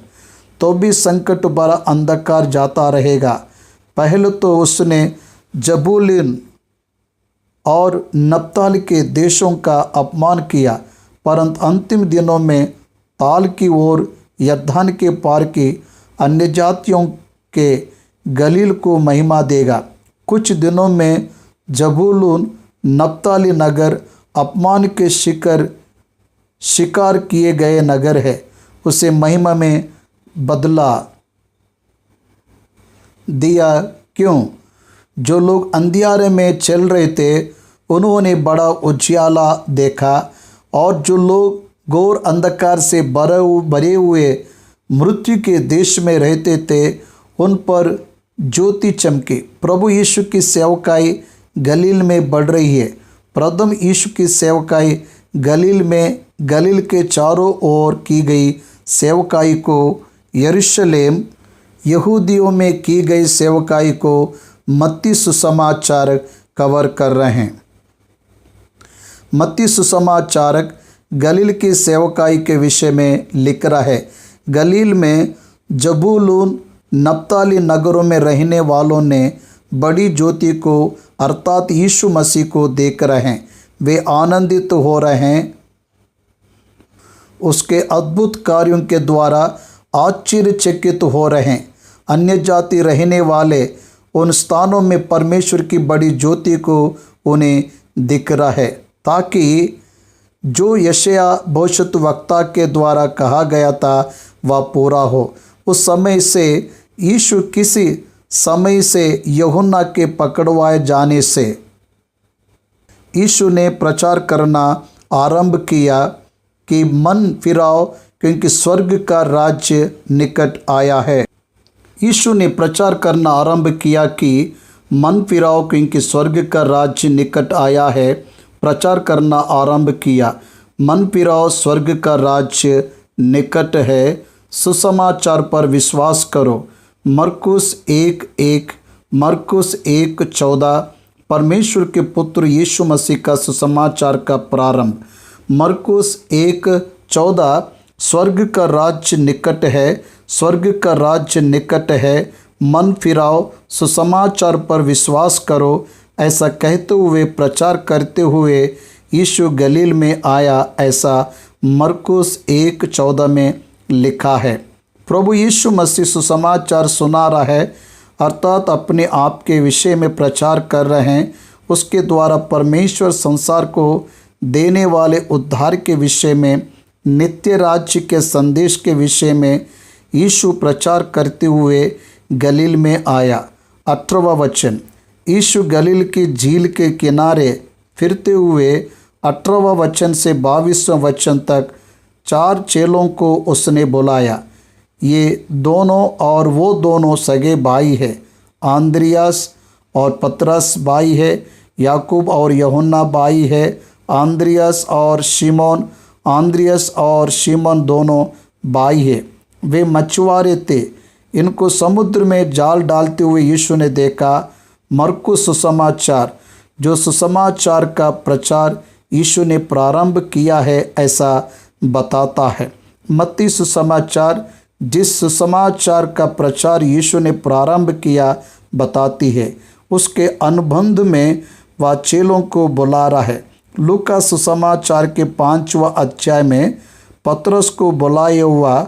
तो भी संकट भरा अंधकार जाता रहेगा। पहले तो उसने जबूलून और नप्ताली के देशों का अपमान किया, परंतु अंतिम दिनों में ताल की ओर यरदन के पार की अन्य जातियों के गलील को महिमा देगा। कुछ दिनों में जबूलून नप्ताली नगर अपमान के शिकार किए गए नगर है, उसे महिमा में बदला दिया। क्यों? जो लोग अंधियारे में चल रहे थे उन्होंने बड़ा उजियाला देखा, और जो लोग घोर अंधकार से भरे हुए मृत्यु के देश में रहते थे उन पर ज्योति चमकी। प्रभु यीशु की सेवकाई गलील में बढ़ रही है। प्रथम यीशु की सेवकाई गलील में, गलील के चारों ओर की गई सेवकाई को यरूशलेम, यहूदियों में की गई सेवकाई को मत्ती सुसमाचारक कवर कर रहे हैं। मत्ती सुसमाचारक गलील की सेवकाई के विषय में लिख रहा है। गलील में जबूलून नप्ताली नगरों में रहने वालों ने बड़ी ज्योति को अर्थात यीशु मसीह को देख रहे हैं। वे आनंदित हो रहे हैं, उसके अद्भुत कार्यों के द्वारा आश्चर्यचकित हो रहे हैं। अन्य जाति रहने वाले उन स्थानों में परमेश्वर की बड़ी ज्योति को उन्हें दिख रहा है, ताकि जो यशायाह भविष्यद्वक्ता के द्वारा कहा गया था वह पूरा हो। उस समय से यीशु किसी समय से यूहन्ना के पकड़वाए जाने से यीशु ने प्रचार करना आरंभ किया कि मन फिराओ, क्योंकि स्वर्ग का राज्य निकट आया है। यीशु ने प्रचार करना आरंभ किया कि मन फिराओ क्योंकि स्वर्ग का राज्य निकट आया है। प्रचार करना आरंभ किया। मन फिराओ, स्वर्ग का राज्य निकट है। सुसमाचार पर विश्वास करो। मरकुस 1:1, मरकुस 1:14। परमेश्वर के पुत्र यीशु मसीह का सुसमाचार का प्रारंभ। मरकुस 1:14, स्वर्ग का राज्य निकट है, स्वर्ग का राज्य निकट है। मन फिराओ, सुसमाचार पर विश्वास करो। ऐसा कहते हुए, प्रचार करते हुए यीशु गलील में आया, ऐसा मरकुस 1:14 में लिखा है। प्रभु यीशु मसीह सुसमाचार सुना रहा है, अर्थात अपने आप के विषय में प्रचार कर रहे हैं। उसके द्वारा परमेश्वर संसार को देने वाले उद्धार के विषय में, नित्य राज्य के संदेश के विषय में यीशु प्रचार करते हुए गलील में आया। 18वां वचन, यीशु गलील की झील के किनारे फिरते हुए 18वां वचन से 22वां वचन तक 4 चेलों को उसने बुलाया। ये दोनों और वो दोनों सगे भाई है। आंद्रियास और पतरस भाई है। याकूब और यूहन्ना भाई है। आंद्रियास और शिमोन, आंद्रियास और शिमोन दोनों भाई है। वे मछुआरे थे। इनको समुद्र में जाल डालते हुए यीशु ने देखा। मरकुस सुसमाचार, जो सुसमाचार का प्रचार यीशु ने प्रारंभ किया है, ऐसा बताता है। मत्ती सुसमाचार, जिस सुसमाचार का प्रचार यीशु ने प्रारंभ किया, बताती है। उसके अनुबंध में वह चेलों को बुला रहा है। लूका सुसमाचार के 5वां अध्याय में पतरस को बुलाया हुआ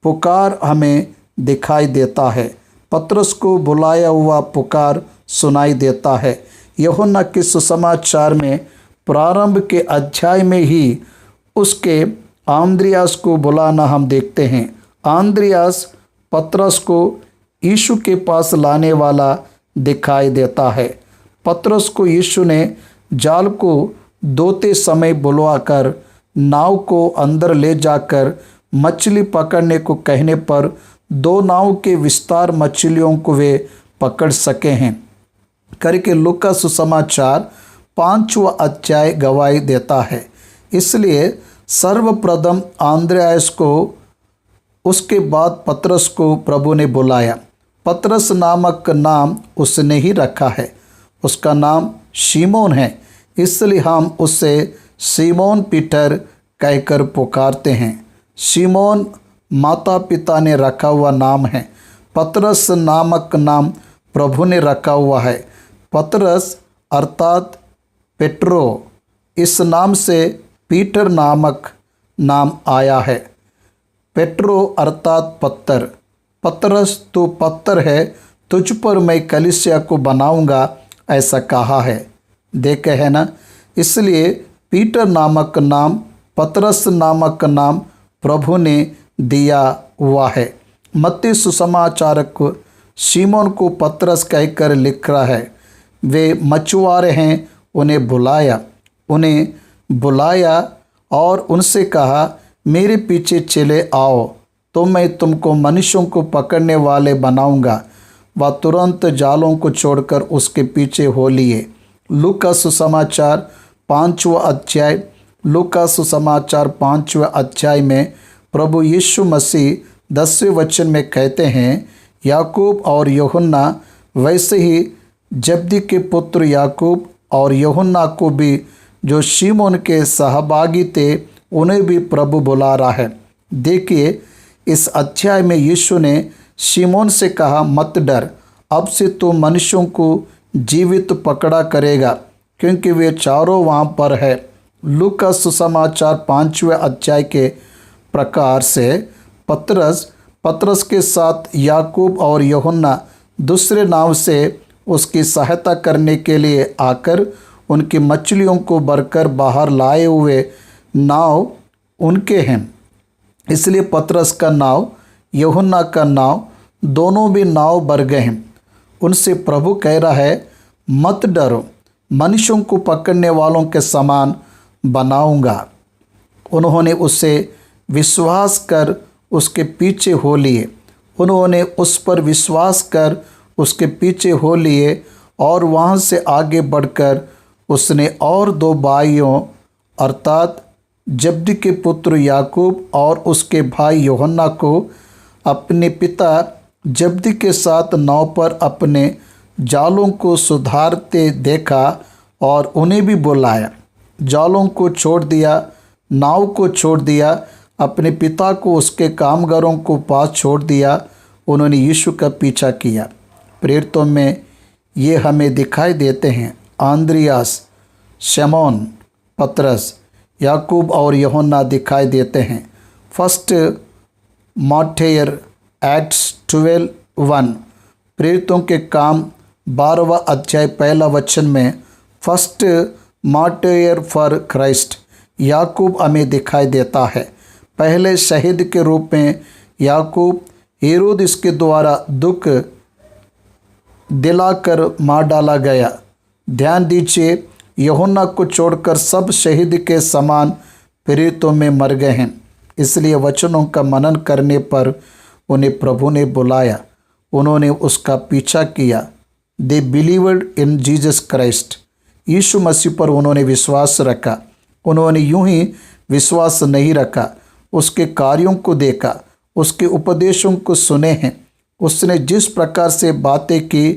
पुकार हमें दिखाई देता है। पतरस को बुलाया हुआ पुकार सुनाई देता है। यूहन्ना के सुसमाचार में प्रारंभ के अध्याय में ही उसके आंद्रियास को बुलाना हम देखते हैं। आंद्रियास पतरस को यीशु के पास लाने वाला दिखाई देता है। पतरस को यीशु ने जाल को धोते समय बुलवाकर नाव को अंदर ले जाकर मछली पकड़ने को कहने पर 2 नाव के विस्तार मछलियों को वे पकड़ सके हैं करके लूका सुसमाचार 5वां अध्याय गवाही देता है। इसलिए सर्वप्रथम आंद्रियास को, उसके बाद पतरस को प्रभु ने बुलाया। पतरस नामक नाम उसने ही रखा है। उसका नाम शिमोन है, इसलिए हम उसे सीमोन पीटर कहकर पुकारते हैं। शिमोन माता पिता ने रखा हुआ नाम है। पतरस नामक नाम प्रभु ने रखा हुआ है। पतरस अर्थात पेट्रो, इस नाम से पीटर नामक नाम आया है। पेट्रो अर्थात पत्थर। पतरस तो पत्थर है, तुझ पर मैं कलीसिया को बनाऊंगा, ऐसा कहा है। देखे है ना। इसलिए पीटर नामक नाम, पतरस नामक नाम प्रभु ने दिया हुआ है। मत्ती सुसमाचारक शिमोन को पतरस कहकर लिख रहा है। वे मछुआरे हैं। उन्हें बुलाया और उनसे कहा, मेरे पीछे चले आओ, तो मैं तुमको मनुष्यों को पकड़ने वाले बनाऊंगा। वह तुरंत जालों को छोड़कर उसके पीछे हो लिए। लूका सुसमाचार 5वां अध्याय, लूका सुसमाचार 5वां अध्याय में प्रभु यीशु मसीह 10वें वचन में कहते हैं, याकूब और यूहन्ना, वैसे ही जब्दी के पुत्र याकूब और यूहन्ना को भी, जो शिमोन के सहभागी थे, उन्हें भी प्रभु बुला रहा है। देखिए, इस अध्याय में यीशु ने शिमोन से कहा, मत डर, अब से तो मनुष्यों को जीवित पकड़ा करेगा, क्योंकि वे चारों वहाँ पर है। लूका सुसमाचार 5वें अध्याय के प्रकार से पतरस के साथ याकूब और यूहन्ना दूसरे नाव से उसकी सहायता करने के लिए आकर उनकी मछलियों को भरकर बाहर लाए हुए नाव उनके हैं। इसलिए पतरस का नाव, यूहन्ना का नाव, दोनों भी नाव भर गए हैं। उनसे प्रभु कह रहा है, मत डरो, मनुष्यों को पकड़ने वालों के समान बनाऊंगा। उन्होंने उसे विश्वास कर उसके पीछे हो लिए। उन्होंने उस पर विश्वास कर उसके पीछे हो लिए और वहाँ से आगे बढ़कर उसने और 2 भाइयों अर्थात जब्दी के पुत्र याकूब और उसके भाई यूहन्ना को अपने पिता जब्दी के साथ नाव पर अपने जालों को सुधारते देखा और उन्हें भी बुलाया। जालों को छोड़ दिया, नाव को छोड़ दिया, अपने पिता को उसके कामगारों को पास छोड़ दिया। उन्होंने यीशु का पीछा किया। प्रेरितों में ये हमें दिखाई देते हैं। आंद्रियास, शमौन, पतरस, याकूब और यूहन्ना दिखाई देते हैं। फर्स्ट मार्टियर एक्ट्स 12:1 प्रेरितों के काम 12वां अध्याय 1 वचन में फर्स्ट मार्टियर फॉर क्राइस्ट याकूब हमें दिखाई देता है। पहले शहीद के रूप में याकूब हेरोदिस के द्वारा दुख दिलाकर मार डाला गया। ध्यान दीजिए, यूहन्ना को छोड़कर सब शहीद के समान प्रेरितों में मर गए हैं। इसलिए वचनों का मनन करने पर उन्हें प्रभु ने बुलाया। उन्होंने उसका पीछा किया। They believed in Jesus Christ. यीशु मसीह पर उन्होंने विश्वास रखा। उन्होंने यूं ही विश्वास नहीं रखा, उसके कार्यों को देखा, उसके उपदेशों को सुने हैं। उसने जिस प्रकार से बातें की,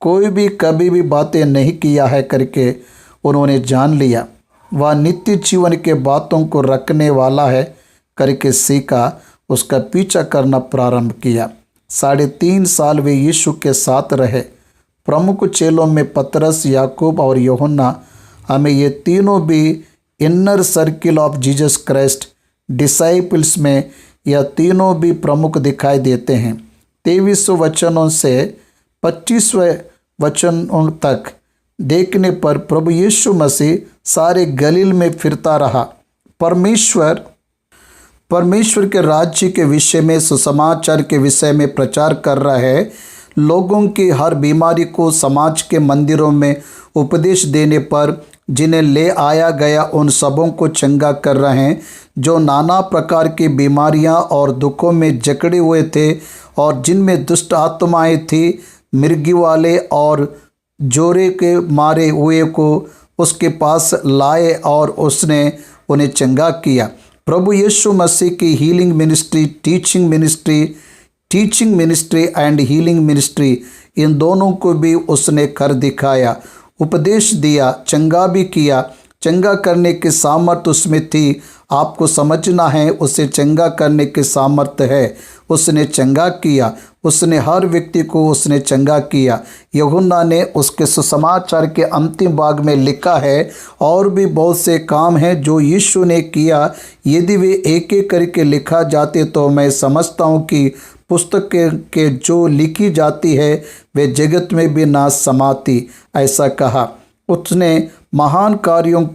कोई भी कभी भी बातें नहीं किया है करके उन्होंने जान लिया। वह नित्य जीवन के बातों को रखने वाला है करके सीखा, उसका पीछा करना प्रारंभ किया। 3.5 साल वे यीशु के साथ रहे। प्रमुख चेलों में पतरस, याकूब और यूहन्ना, हमें ये तीनों भी inner circle of Jesus Christ disciples में यह तीनों भी प्रमुख दिखाई देते हैं। 23 वचनों से 25वें वचनों तक देखने पर प्रभु यीशु मसीह सारे गलील में फिरता रहा। परमेश्वर के राज्य के विषय में, सुसमाचार के विषय में प्रचार कर रहा है। लोगों की हर बीमारी को समाज के मंदिरों में उपदेश देने पर जिन्हें ले आया गया उन सबों को चंगा कर रहे हैं, जो नाना प्रकार की बीमारियां और दुखों में जकड़े हुए थे और जिनमें दुष्ट आत्माएं थी। मिर्गी वाले और जोरे के मारे हुए को उसके पास लाए और उसने उन्हें चंगा किया। प्रभु यीशु मसीह की healing ministry, teaching ministry and healing ministry, इन दोनों को भी उसने कर दिखाया, उपदेश दिया, चंगा भी किया। चंगा करने की सामर्थ उसमें थी। आपको समझना है, उसे चंगा करने की सामर्थ्य है। उसने चंगा किया, उसने हर व्यक्ति को उसने चंगा किया। यूहन्ना ने उसके सुसमाचार के अंतिम भाग में लिखा है, और भी बहुत से काम हैं जो यीशु ने किया। यदि वे एक एक करके लिखा जाते तो मैं समझता हूँ कि पुस्तक के जो लिखी जाती है वे जगत में भी ना समाती। ऐसा कहा। उतने महान कार्यों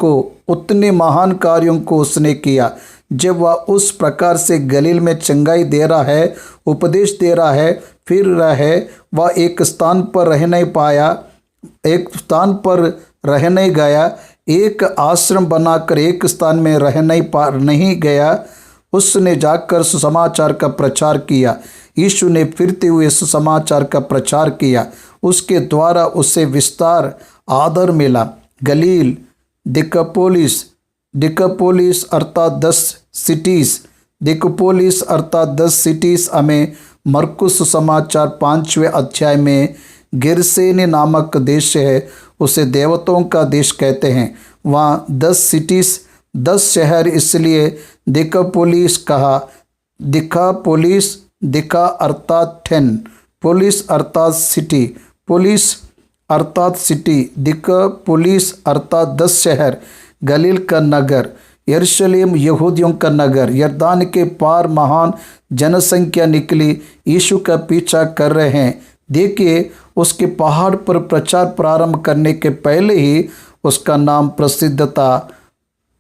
को उसने किया। जब वह उस प्रकार से गलील में चंगाई दे रहा है, उपदेश दे रहा है, फिर रहा है, वह एक स्थान पर रह नहीं पाया, एक स्थान पर रह नहीं गया, एक आश्रम बनाकर एक स्थान में रह नहीं गया। उसने जाकर सुसमाचार का प्रचार किया। यीशु ने फिरते हुए सुसमाचार का प्रचार किया। उसके द्वारा उसे विस्तार आदर मिला। गलील, डिकापोलिस अर्थात 10 सिटीज़, डिकापोलिस अर्थात 10 सिटीज़ हमें मरकुस सुसमाचार 5वें अध्याय में गिरसेनी नामक देश है, उसे देवताओं का देश कहते हैं। वहाँ 10 सिटीज़, 10 शहर, इसलिए डिकापोलिस कहा। डिका अर्थात 10, पोलिस अर्थात सिटी, पोलिस अर्थात सिटी, डिकापोलिस अर्थात 10 शहर, गलील का नगर, यरूशलेम यहूदियों का नगर। यरदान के पार महान जनसंख्या निकली, यीशु का पीछा कर रहे हैं। देखिए, उसके पहाड़ पर प्रचार प्रारंभ करने के पहले ही उसका नाम प्रसिद्ध था।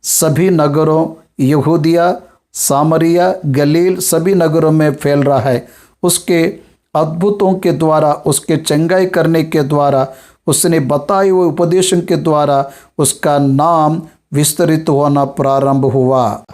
सभी नगरों, यहूदिया, सामरिया, गलील, सभी नगरों में फैल रहा है। उसके अद्भुतों के द्वारा, उसके चंगाई करने के द्वारा, उसने बताए हुए उपदेशों के द्वारा उसका नाम विस्तृत होना प्रारंभ हुआ।